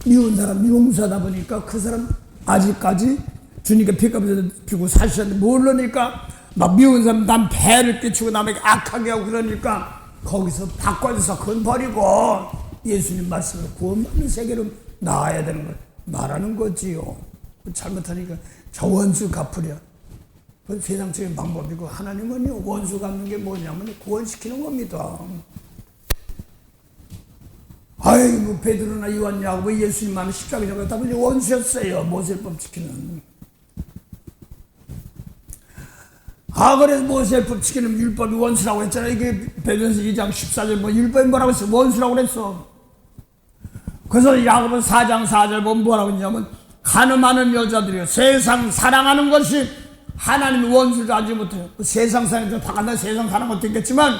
미운 사람 용서하다 보니까 그 사람 아직까지 주님께 빚값을 피고 사시는데 모르니까 막 미운 사람 남 배를 끼치고 남에게 악하게 하고 그러니까 거기서 바꿔줘서 그건 버리고 예수님 말씀을 구원받는 세계로 나아야 되는 걸 말하는 거지요. 잘못하니까 저 원수 갚으려. 그건 세상적인 방법이고 하나님은 원수 갚는 게 뭐냐면 구원시키는 겁니다. 아이고 베드로나 요한 야고보 예수님만 십자가에 잡았다 보니 원수였어요. 모세법 지키는. 그래서 모세법 지키는 율법이 원수라고 했잖아요. 이게 베드로서 2장 14절 뭐 율법이 뭐라고 했어? 원수라고 그랬어. 그래서 야고보 4장 4절 보면 뭐라고 했냐면 가늠하는 여자들이요 세상 사랑하는 것이 하나님의 원수를 알지 못해요. 세상 사랑에서 바깥나 세상 사는 것도 있겠지만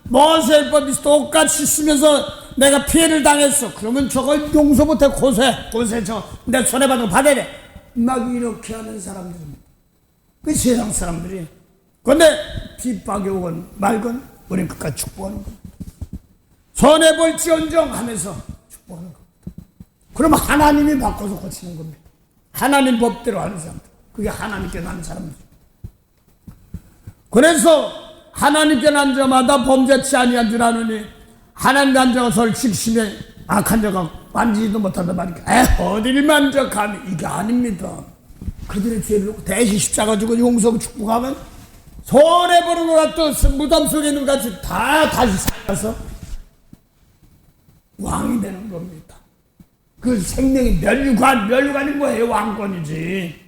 모세법이 똑같이 쓰면서 내가 피해를 당했어. 그러면 저걸 용서 못해 고세 내 손해받은 거 받아야 돼. 막 이렇게 하는 사람들입니다. 그 세상 사람들이. 그런데 핍박이 오건 말건 우리는 끝까지 축복하는 겁니다. 손해볼지언정 하면서 축복하는 겁니다. 그러면 하나님이 바꿔서 고치는 겁니다. 하나님 법대로 하는 사람들. 그게 하나님께 나는 사람이죠. 그래서 하나님께 난 자마다 범죄치 아니한 줄 아느니 하나님 난 자가 서를 칙심해 악한 자가 만지지도 못한다 말이니까 어디를 만져 감히 이게 아닙니다. 그들의 죄를 대신 십자가 주고 용서하고 축복하면 손해보는 것 같은 무덤 속에 있는 것 같이 다 다시 살아서 왕이 되는 겁니다. 그 생명이 면류관이 뭐예요? 왕권이지.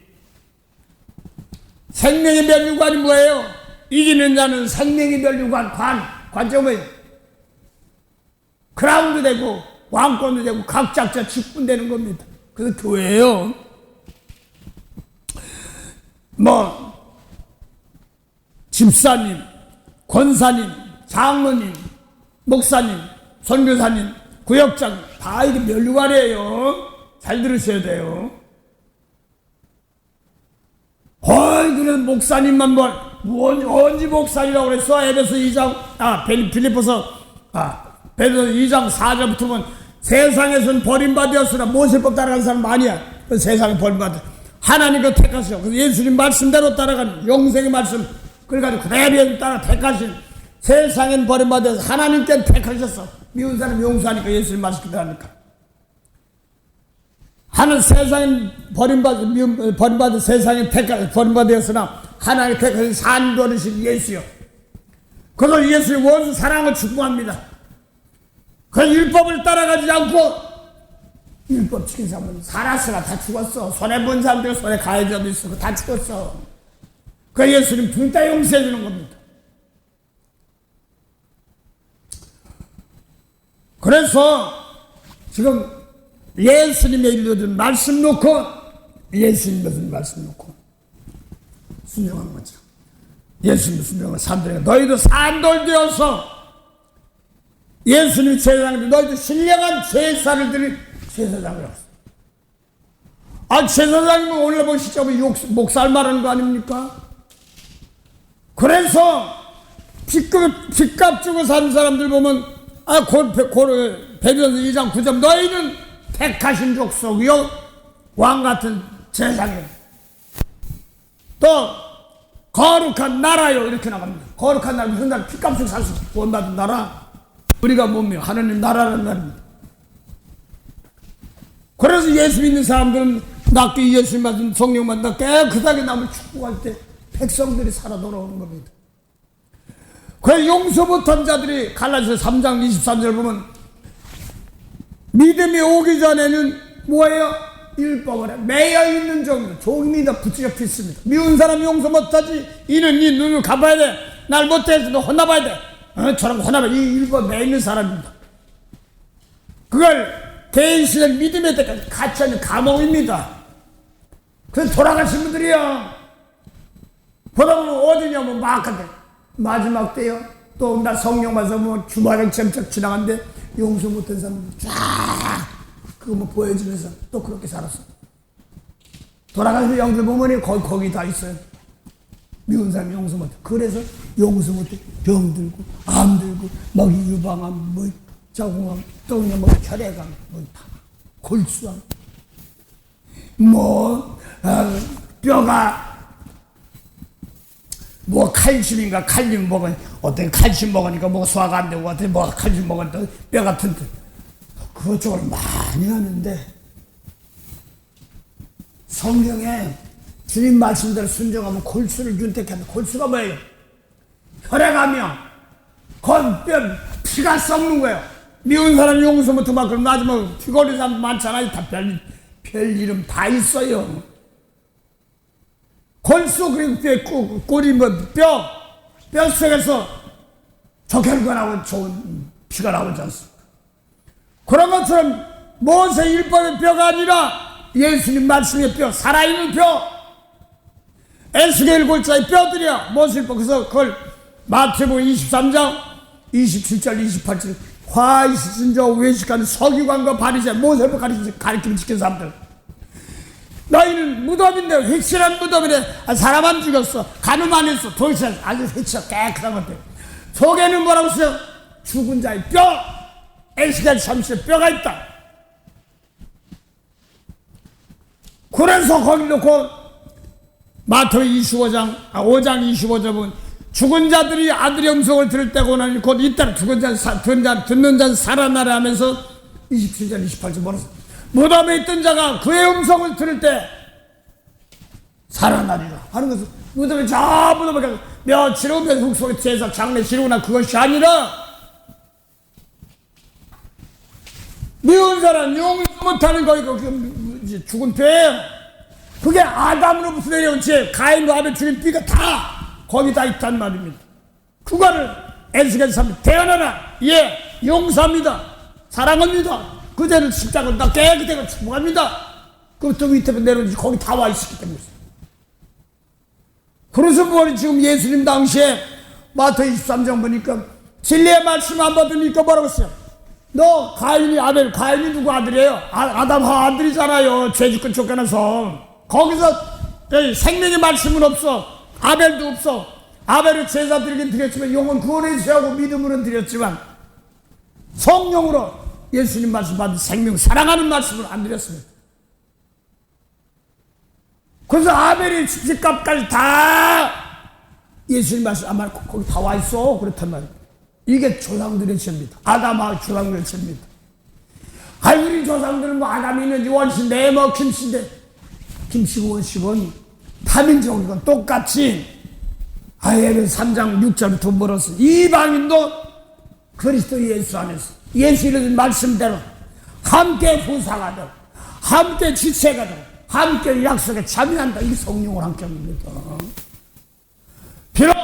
생명의 면류관이 뭐예요? 이기는 자는 생명의 면류관 관점은 크라운도 되고 왕권도 되고 각자 직분되는 겁니다. 그래서 교회예요. 집사님, 권사님, 장로님, 목사님, 선교사님, 구역장 다 이게 면류관이에요. 잘 들으셔야 돼요. 그래 목사님만 언제 목사님이라고 그랬어? 에베소 2장 빌립보서 2장 4절부터는 세상에서는 버림받았으나 모세법 따라가는 사람 아니야. 세상에 버림받아 하나님께 택하셔. 그래서 예수님 말씀대로 따라가는 영생의 말씀 그래가지고 그대로 따라 택하신 세상엔 버림받아서 하나님께 택하셨어. 미운 사람 용서하니까 예수님 말씀 따라하니까. 하는 세상엔 버림받은 세상에 버림받았으나 하나님 택하신 산도르신 예수요. 그래서 예수의 원수 사랑을 축복합니다. 그래서 율법을 따라가지 않고 율법 지킨 사람은 살았으나 다 죽었어. 손해본 사람들 손에 가해자도 있어. 다 죽었어. 그 예수님 둘 다 용서해 주는 겁니다. 그래서 지금 예수님의 일러준 말씀 놓고 예수님 무슨 말씀 놓고 순종하는 거죠. 예수님 순종하는 사람들에게 너희도 산돌 되어서 예수님 제사장들 너희도 신령한 제사를 드린 제사장이라고 했어요. 제사장님은 원래 보시죠. 목살 말하는 거 아닙니까? 그래서 빚값 주고 산 사람들 보면 베드로서 2장 9절 너희는 택하신 족속이요 왕같은 제사장이요 또 거룩한 나라요 이렇게 나갑니다. 거룩한 나라 무슨 나라? 빚값 주고 사서 구원받은 나라. 우리가 뭡니까? 하나님 나라라는 말입니다. 그래서 예수 믿는 사람들은 낫게 예수 받은 성령 받는 깨끗하게 남을 축복할 때 백성들이 살아 돌아오는 겁니다. 그 용서 못한 자들이 갈라디아서 3장 23절 보면 믿음이 오기 전에는 뭐예요? 율법을 매여 있는 종입니다. 붙잡혀 있습니다. 미운 사람 용서 못하지. 이는 네 눈을 갚아야 돼. 날 못해서 너 혼나봐야 돼. 저런 혼나봐야 돼. 이 율법 매여 있는 사람입니다. 그걸 개인시대 믿음의 때까지 갇혀있는 감옥입니다. 그래서 돌아가신 분들이요. 보다 보면 어디냐면 막한테 마지막 때요. 또 나 성령 받아서 주말을 점점 지나갔는데 용서 못한 사람들 쫙 그거 보여주면서 또 그렇게 살았어. 돌아가신 영들 보면 거기 다 있어요. 미운 사람이 용서 못해. 그래서 용서 못해. 병 들고 암 들고 막 유방암 자궁암 또 그냥 혈액암 골수암 뼈가 칼슘인가 칼륨 먹은 어떤 칼슘 먹으니까 소화가 안 되고 어떤 칼슘 먹으니까 뼈가 튼튼 그것저것 많이 하는데 성경에 주님 말씀대로 순종하면 골수를 윤택해 한다. 골수가 뭐예요? 혈액암이요. 건 피가 썩는 거예요. 미운 사람 용서 못하면 막 그럼 마지막에 피 걸린 사람 많잖아요. 다 별 이름 다 있어요. 골수 그리고 꼬리 뼈 속에서 적혈관 나고 좋은 피가 나오지 않습니까? 그런 것처럼 모세 율법의 뼈가 아니라 예수님 말씀의 뼈, 살아있는 뼈, 에스겔 골자의 뼈들이야. 모세 율법. 그래서 그걸 마태복음 23장 27절 28절 화 있으신 자 외식하는 서기관과 바리새인 모세율법 가르치면 지킨 사람들 너희는 무덤인데 획실한 무덤이래. 사람 안 죽였어. 간음 안 했어. 도대체 아주 획실한 깨끗한 건데 속에는 뭐라고 써요? 죽은 자의 뼈 에스겔 30에 뼈가 있다. 그래서 거기 놓고 마태복음 5장 25절 보면 죽은 자들이 아들의 음성을 들을 때가 오나니 곧 이따라 듣는 자는 살아나라 하면서 27절 28절 뭐라 써? 무덤에 있던 자가 그의 음성을 들을 때 살아나리라 하는 것은 무덤에 며칠 후면 흙 속에 제사 장례 치르거나 그것이 아니라 미운 사람 용서 못하는 거이고 죽은 뼈예요. 그게 아담으로부터 내려온 죄 가인과 아벨 죽인 뼈가 다 거기 다 있단 말입니다. 그거를 에스겔 3 태어나라 예 용서합니다 사랑합니다 그대로 십자가로 다 깨끗하게 축복합니다. 그럼 또 밑에 내려오지 거기 다 와 있었기 때문에. 그래서 뭐 지금 예수님 당시에 마태 23장 보니까 진리의 말씀 안 받으니까 뭐라고 했어요? 너 가인이 아벨, 가인이 누구 아들이에요? 아담 하와 아들이잖아요. 죄짓고 쫓겨나서. 거기서 생명의 말씀은 없어. 아벨도 없어. 아벨을 제사 드리긴 드렸지만 영혼 구원해 주시고 믿음으로는 드렸지만 성령으로 예수님 말씀 받은 생명 사랑하는 말씀을 안 드렸습니다. 그래서 아벨이 집값까지 다 예수님 말씀 아마 거기 다 와 있어. 그렇단 말이에요. 이게 조상들의 죄입니다. 아담하고 조상들의 죄입니다. 우리 조상들은 뭐 아담이 있는지 원신데 뭐 김씨인데 김씨고 원씨건 타민족이건 똑같이 에베 3장 6절부터 물었어. 이방인도 그리스도 예수 안에서 예수의 말씀대로 함께 부상하도록 함께 지체가도록 함께 약속에 참여한다. 이 성령을 함께 합니다. 비록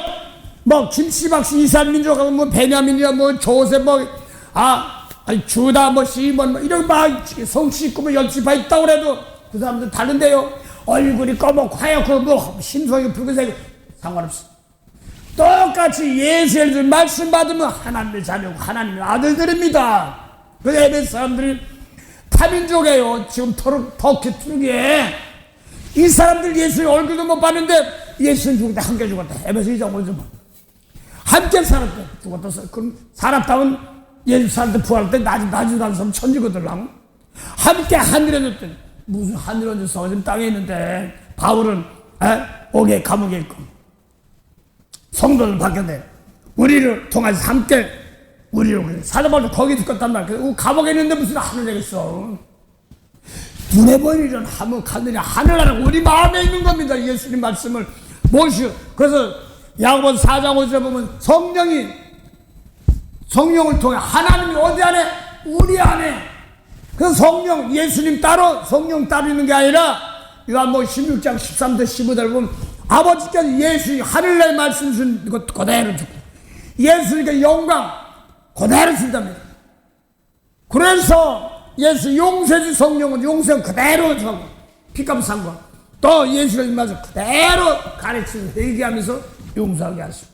뭐 김씨박씨 이산민족하고 뭐 베냐민이야 뭐 조셉 주다 뭐 시몬 뭐 이런 막 성씨 있고 뭐 열지파 있다고 그래도 그 사람들 다른데요. 얼굴이 꺼먹고 하얗고 뭐 심성이 붉은색 상관없어. 똑같이 예수의 말씀 받으면 하나님의 자녀고 하나님의 아들들입니다. 그 에베소 사람들이 타민족이에요. 지금 터키 투르기에 이 사람들 예수의 얼굴도 못 봤는데 예수는 죽을 때 함께 죽었다. 에베소 2장 5절 함께 살았대. 죽었다. 그럼 살았다면 예수 살 때 부활할 때 나지도 않은 사람 천지거든. 함께 하늘에 줬더니 무슨 하늘에 줬어. 지금 땅에 있는데 바울은 옥에 감옥에 있고 성도를 바뀌었네. 우리를 통해서 함께 우리로 그래. 사도바울도 거기 죽었단 말이야. 감옥에 있는데 무슨 하늘에 있어. 눈에 보이는 하늘이 하늘나라 우리 마음에 있는 겁니다. 예수님 말씀을 모시고. 그래서 야고보서 4장 5절에 보면 성령을 통해 하나님이 어디 안에? 우리 안에. 그래서 성령 예수님 따로 성령 따로 있는 게 아니라 요한복음 16장 13절 15절 보면 아버지께서 예수 하늘나라의 말씀 주신 것 그대로 주고 예수님께 영광 그대로 준답니다. 그래서 예수 용서주 성령은 용서 그대로 주고 피값 상관 또 예수를 맞아 그대로 가르치고 회개하면서 용서하게 하시고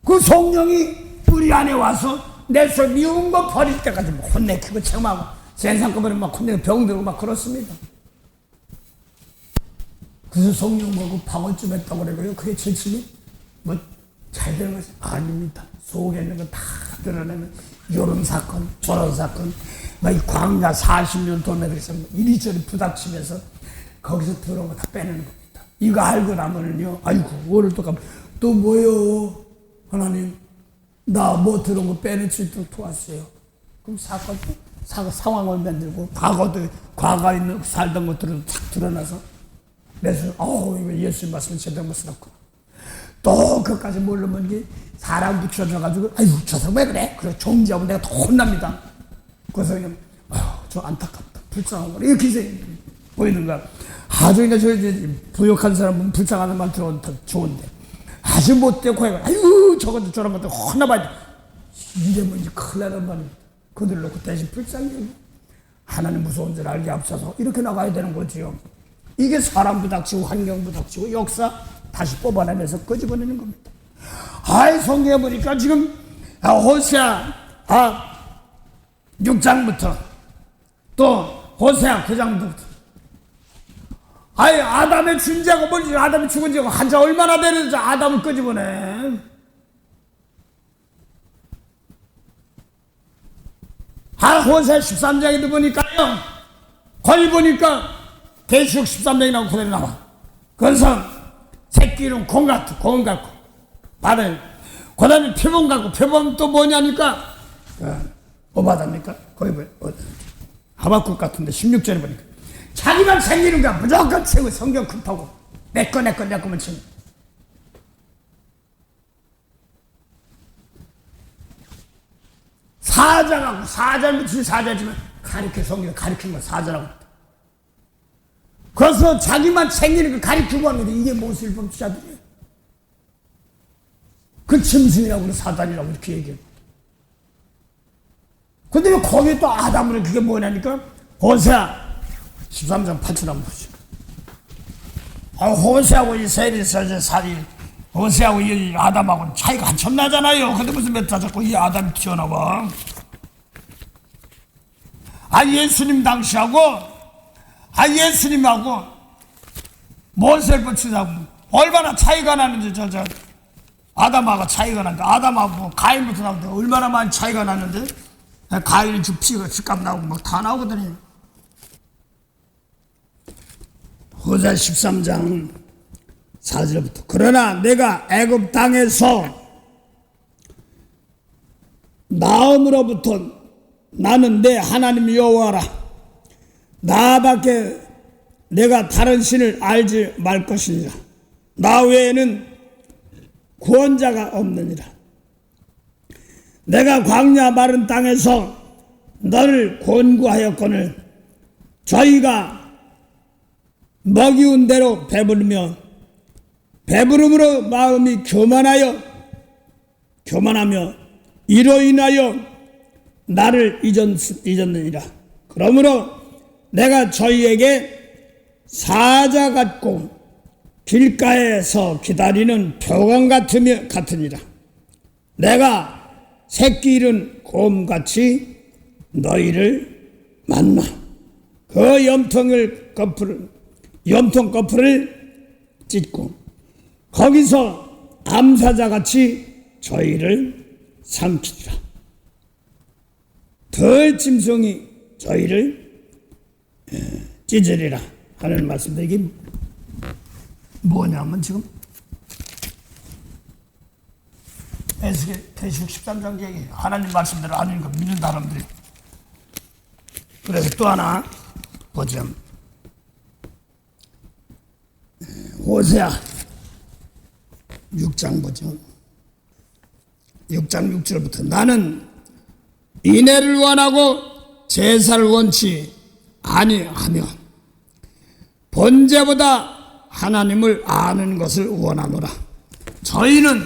그 성령이 우리 안에 와서 내 손 미운 거 버릴 때까지 뭐 혼내키고 책망하고 세상 거버리면 막 혼내고 병들고 막 그렇습니다. 그래서 성령 먹고 방언쯤 했다고 그래요. 그게 질침이 뭐 잘 되는 것이 아닙니다. 속에 있는 거 다 드러내면 이런 사건 저런 사건 막 이 광야 40년 돌면서 이리저리 부닥치면서 거기서 들어온 거 다 빼내는 겁니다. 이거 알고 나면은요 아이고 오늘 또 뭐요 하나님 나 뭐 들어온 거 빼낼 수 있도록 도와주세요. 그럼 상황을 만들고 과거에 있는 살던 것들을 탁 드러나서 그래서 이거 예수님 말씀을 제대로 못 쓰었구나. 또 그것까지 모르면 이게 사람 붙여줘가지고 아유 저 사람 왜 그래? 그래 정지하면 내가 더 혼납니다. 그래서 그냥 저 안타깝다 불쌍한 거 이렇게 보이는 거야. 아주 그냥 저 부욕한 사람은 불쌍한 말 들어오면 더 좋은데 아주 못되고 해가 아유 저것도 저런 것도 혼나봐야 이러면 이제 큰일 나는 말입니다. 그들 놓고 대신 불쌍해 하나님 무서운 줄 알게 앞서서 이렇게 나가야 되는 거지요. 이게 사람 부닥치고 환경 부닥치고 역사 다시 뽑아내면서 끄집어내는 겁니다. 성경에 보니까 지금 호세아 6장부터 또 호세아 9장부터 아담의 존재가 뭔지 아담이 죽은 지가 한자 얼마나 되는지 아담을 끄집어내. 호세아 13장에도 보니까요 거기 보니까 계시록 13장이 나오고 그대로 나와. 그래서 새끼 이름 공 같고 말을 그 다음에 표범 같고 표범 또 뭐냐니까 오바다입니까? 거기 하박국 같은데 16절에 보니까 자기만 생기는 거야. 무조건 채고 성경 급하고 내 거만 채고 사자하고 사자는 무슨 사자지만 성경 가리킨 거 사자라고. 그래서 자기만 챙기는 걸 가리키고 합니다. 이게 모슬범 주자들이에요. 그 짐승이라고 사단이라고 이렇게 얘기해요. 근데 왜 거기에 또 아담을 그게 뭐냐니까 호세아 13장 8절 한번 보시죠. 호세하고 이스라엘이 살이 호세하고 이 아담하고는 차이가 한참 나잖아요. 근데 무슨 몇 달 자꾸 이 아담이 튀어나와. 예수님 당시하고 예수님하고 모세를 붙이자고 얼마나 차이가 나는지 저 아담하고 차이가 나는데 아담하고 가인부터 나오는데 얼마나 많이 차이가 나는데 가인이 피가 습감 나오고 막 다 나오거든요. 호세아 13장 4절부터 그러나 내가 애굽 땅에서 나옴으로부터 나는 내 하나님 여호와라. 나밖에 내가 다른 신을 알지 말 것이니라. 나 외에는 구원자가 없느니라. 내가 광야 마른 땅에서 너를 권고하였거늘 저희가 먹이운 대로 배부르며 배부름으로 마음이 교만하며 이로 인하여 나를 잊었느니라. 그러므로 내가 저희에게 사자 같고 길가에서 기다리는 표광 같으니라. 내가 새끼 잃은 곰같이 너희를 만나 그 염통 거풀을 찢고 거기서 암사자같이 저희를 삼키리라. 덜 짐승이 저희를 찢으리라 하는 말씀인데 이게 뭐냐면 지금 계시록 13장 얘기 하나님 말씀대로 아닌 거 믿는 사람들이. 그래서 또 하나 보자면 호세아 6장 보죠. 6장 6절부터 나는 인애를 원하고 제사를 원치 아니하며 번제보다 하나님을 아는 것을 원하노라. 저희는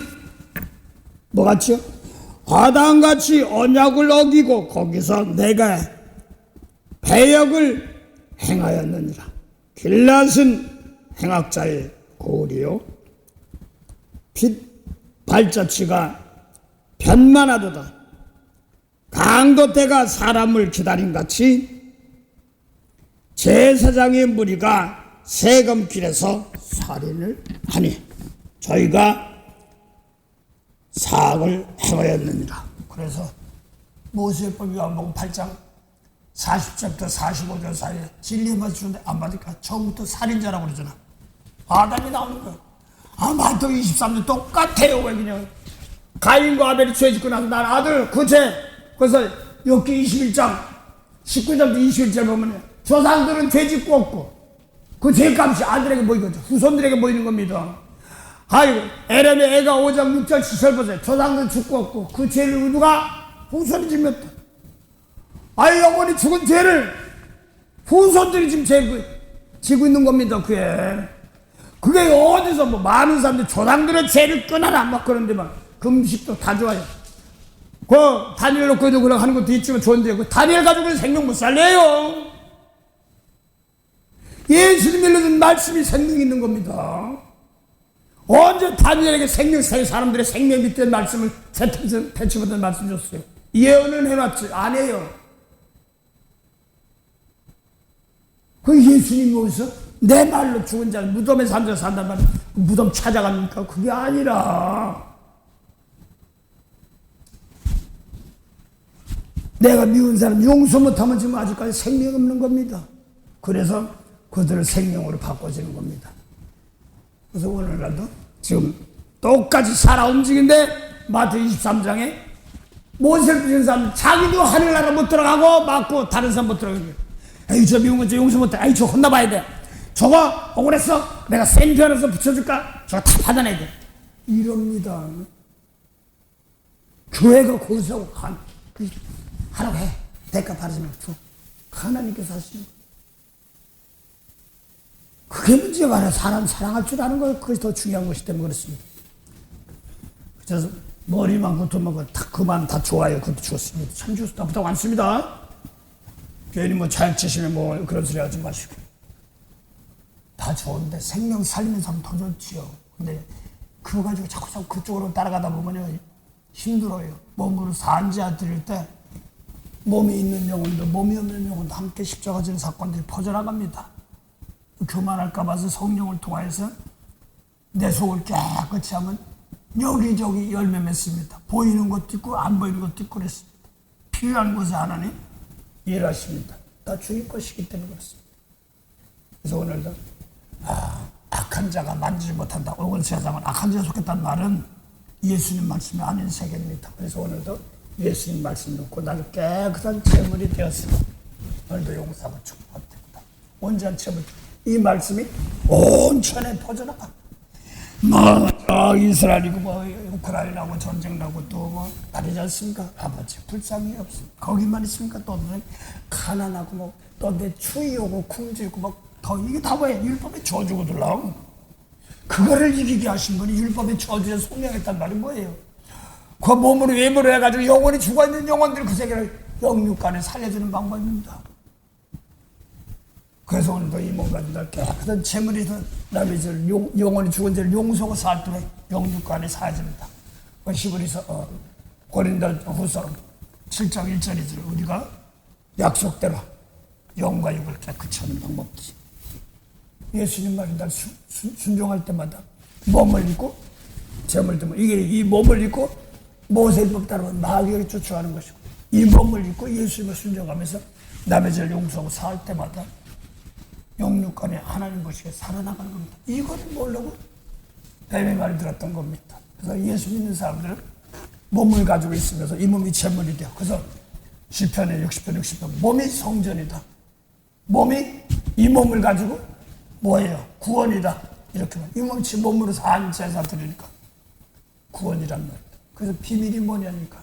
뭐같이요? 아담같이 언약을 어기고 거기서 내가 배역을 행하였느니라. 길랏은 행악자의 고울이요 빛 발자취가 변만하도다. 강도대가 사람을 기다린 같이 제사장의 무리가 세금길에서 살인을 하니 저희가 사악을 행하였느니라. 그래서 모세법이 요한복음 8장 40절부터 45절 사이에 진리의 말을 주는데 안 받으니까 처음부터 살인자라고 그러잖아. 아담이 나오는 거야. 마태복 23절 똑같아요. 왜 그냥 가인과 아벨이 죄 짓고 나서 난 아들 그 죄. 그래서 욥기 21장 19절부터 21절 보면 조상들은 죄 짓고 없고 그 죄값이 아들에게 보이거든. 후손들에게 보이는 겁니다. 아이고 에렘의 애가 5장 6절 7절 보세요. 조상들은 죽고 없고 그 죄를 누가 후손이 지었다. 영원히 죽은 죄를 후손들이 지금 지고 있는 겁니다. 그게 어디서 많은 사람들이 조상들의 죄를 끊어라 막 그런데만 금식도 다 좋아요. 다니엘 놓고 그냥 하는 것도 있지만 좋은데 다니엘 가지고는 생명 못 살려요. 예수님이 일러준 말씀이 생명이 있는 겁니다. 언제 다니엘에게 사람들의 생명 밑에 말씀을 대치받은 말씀 줬어요. 예언은 해놨지 안 해요. 예수님이 어디서 내 말로 죽은 자는 무덤에 산단 말이야. 무덤 찾아갑니까? 그게 아니라 내가 미운 사람 용서 못하면 지금 아직까지 생명 없는 겁니다. 그래서 그들을 생명으로 바꿔주는 겁니다. 그래서 오늘날도 지금 똑같이 살아 움직인데 마태 23장에 모세를 부신 사람 자기도 하늘나라 못 들어가고 맞고 다른 사람 못 들어가고 저 미운 거 저 용서 못해. 저 혼나봐야 돼. 저거 억울했어. 내가 생편에서 붙여줄까? 저거 다 받아내야 돼. 이럽니다. 교회가 고소하고 하라고 해. 대가 바르지 말고 하나님께서 하시는 거예요. 그게 문제가 아니라 사람 사랑할 줄 아는 거예요. 그것이 더 중요한 것이기 때문에 그렇습니다. 그래서 머리만 고통만 다 그만 다 좋아요. 그것도 좋습니다. 참 좋습니다. 나쁘다고 안 씁니다. 괜히 뭐 잘 치시면 뭐 그런 소리 하지 마시고. 다 좋은데 생명 살리는 사람 더 좋지요. 근데 그거 가지고 자꾸 그쪽으로 따라가다 보면 힘들어요. 몸으로 산지아 드릴 때 몸이 있는 영혼도 몸이 없는 영혼도 함께 십자가 지는 사건들이 퍼져나갑니다. 교만할까 봐서 성령을 통하여서 내 속을 깨끗이 하면 여기저기 열매 맺습니다. 보이는 것도 있고 안 보이는 것도 있고 그랬습니다. 필요한 곳에 하나님 일하십니다. 다 주님 것이기 때문에 그렇습니다. 그래서 오늘도 악한 자가 만지지 못한다. 오늘 세상은 악한 자에 속했다는 말은 예수님 말씀이 아닌 세계입니다. 그래서 오늘도 예수님 말씀 놓고 나를 깨끗한 제물이 되었으니 오늘도 용서하고 축복합니다. 온전한 제물. 이 말씀이 온 천에 퍼져나가. 이스라엘이고 우크라이나고 전쟁 나고 또 다르지 않습니까? 아버지 불쌍히 없습니다. 거기만 있습니까? 또 가난하고 또 내 추위 오고 궁지 있고 더 이게 다 뭐예요? 율법의 저주고 들라고. 그거를 이기게 하신 분이 율법의 저주에 속량했단 말이 뭐예요? 그 몸으로 외모로 해가지고 영원히 죽어있는 영혼들 그 세계를 영육간에 살려주는 방법입니다. 그래서 오늘도 이 몸 가지고 깨끗한 재물이 남의 죄를 영원히 죽은 죄를 용서하고 살 때에 영육간에 사야됩니다. 히브리서 고린도후서 7장 1절이죠. 우리가 약속대로 영과 육을 깨끗이 하는 방법이지. 예수님 말이 날 순종할 때마다 몸을 입고 재물 들면 이게 이 몸을 입고 모세법 따라 마귀를 쫓아가는 것이고 이 몸을 입고 예수님을 순종하면서 남의 죄를 용서하고 살 때마다 영육간에 하나님 것이 살아나가는 겁니다. 이거를 모르고 뱀의 말을 들었던 겁니다. 그래서 예수 믿는 사람들은 몸을 가지고 있으면서 이 몸이 재물이 돼요. 그래서 시편에 60편 60편 몸이 성전이다. 몸이 이 몸을 가지고 뭐예요? 구원이다. 이렇게 이 몸이 몸으로 산 제사 드리니까 구원이란 말이다. 그래서 비밀이 뭐냐니까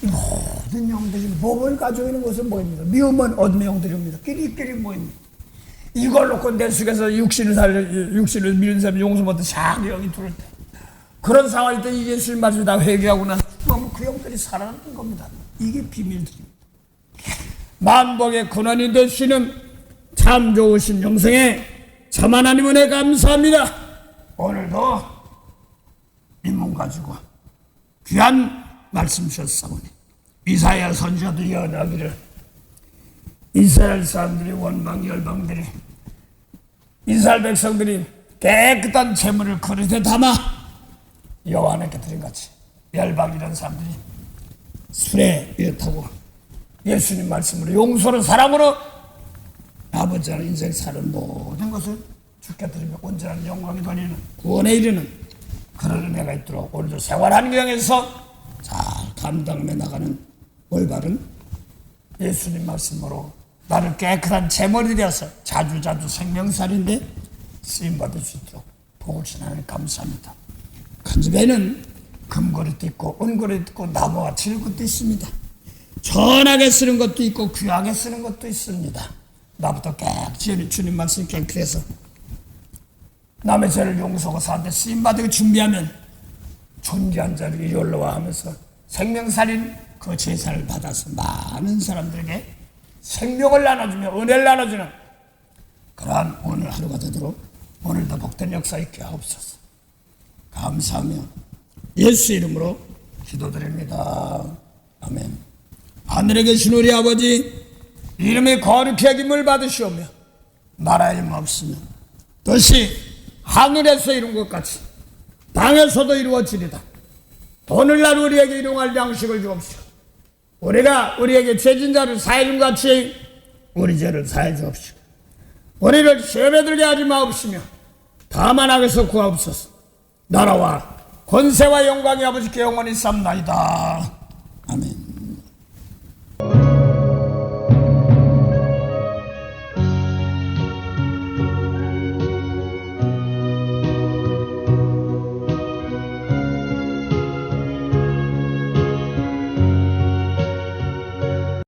이 모든 영들이 몸을 가지고 있는 것은 뭐입니까? 미움은 어둠의 영들입니다. 끼리끼리 모입니다. 이걸 놓고 내 속에서 육신을 미는 사람이 용서 못해 샤기 영이 들을 때 그런 상황일 때 예수님 말씀 다 회개하고 나서 그 영들이 살아나는 겁니다. 이게 비밀들입니다. 만복의 근원이 되시는 참 좋으신 영생에 참 하나님 은혜 감사합니다. 오늘도 이 몸 가지고 귀한 말씀 주셨사오니 이사야 선지자도 예언하기를 이스라엘 사람들이 원망 열방들이 이스라엘 백성들이 깨끗한 재물을 그릇에 담아 여호와 하나님께 드린 같이 열방이라는 사람들이 술에 이렇다고 예수님 말씀으로 용서로 사랑으로 아버지 하나님 인생 사는 모든 것을 주께 드리며 온전한 영광이 돌리는 구원에 이르는 그런 은혜가 있도록 오늘도 생활하는 경에서 잘 감당해 나가는 올바른 예수님 말씀으로 나를 깨끗한 제물이 되어서 자주자주 생명살인데 쓰임받을 수 있도록 복을 주시니 감사합니다. 큰 집에는 금그릇도 있고 은그릇도 있고 나무와 질그릇도 있습니다. 전하게 쓰는 것도 있고 귀하게 쓰는 것도 있습니다. 나부터 깨끗이 주님 말씀 깨끗해서 남의 죄를 용서하고 사는데 쓰임받을 준비하면 존귀한 자를 이리 올라와 하면서 생명살인 그 제사를 받아서 많은 사람들에게 생명을 나눠주며 은혜를 나눠주는 그러한 오늘 하루가 되도록 오늘도 복된 역사 있게 하옵소서. 감사하며 예수 이름으로 기도드립니다. 아멘. 하늘에 계신 우리 아버지 이름이 거룩히 여김을 받으시오며 나라의 이름 없으면 뜻이 하늘에서 이룬 것 같이 땅에서도 이루어지리다. 오늘날 우리에게 일용할 양식을 주옵시오. 우리가 우리에게 죄진 자를 사해 준 같이 우리 죄를 사해 주옵시오. 우리를 시험에 들게 하지 마옵시며 다만 악에서 구하옵소서. 나라와 권세와 영광이 아버지께 영원히 쌉나이다. 아멘.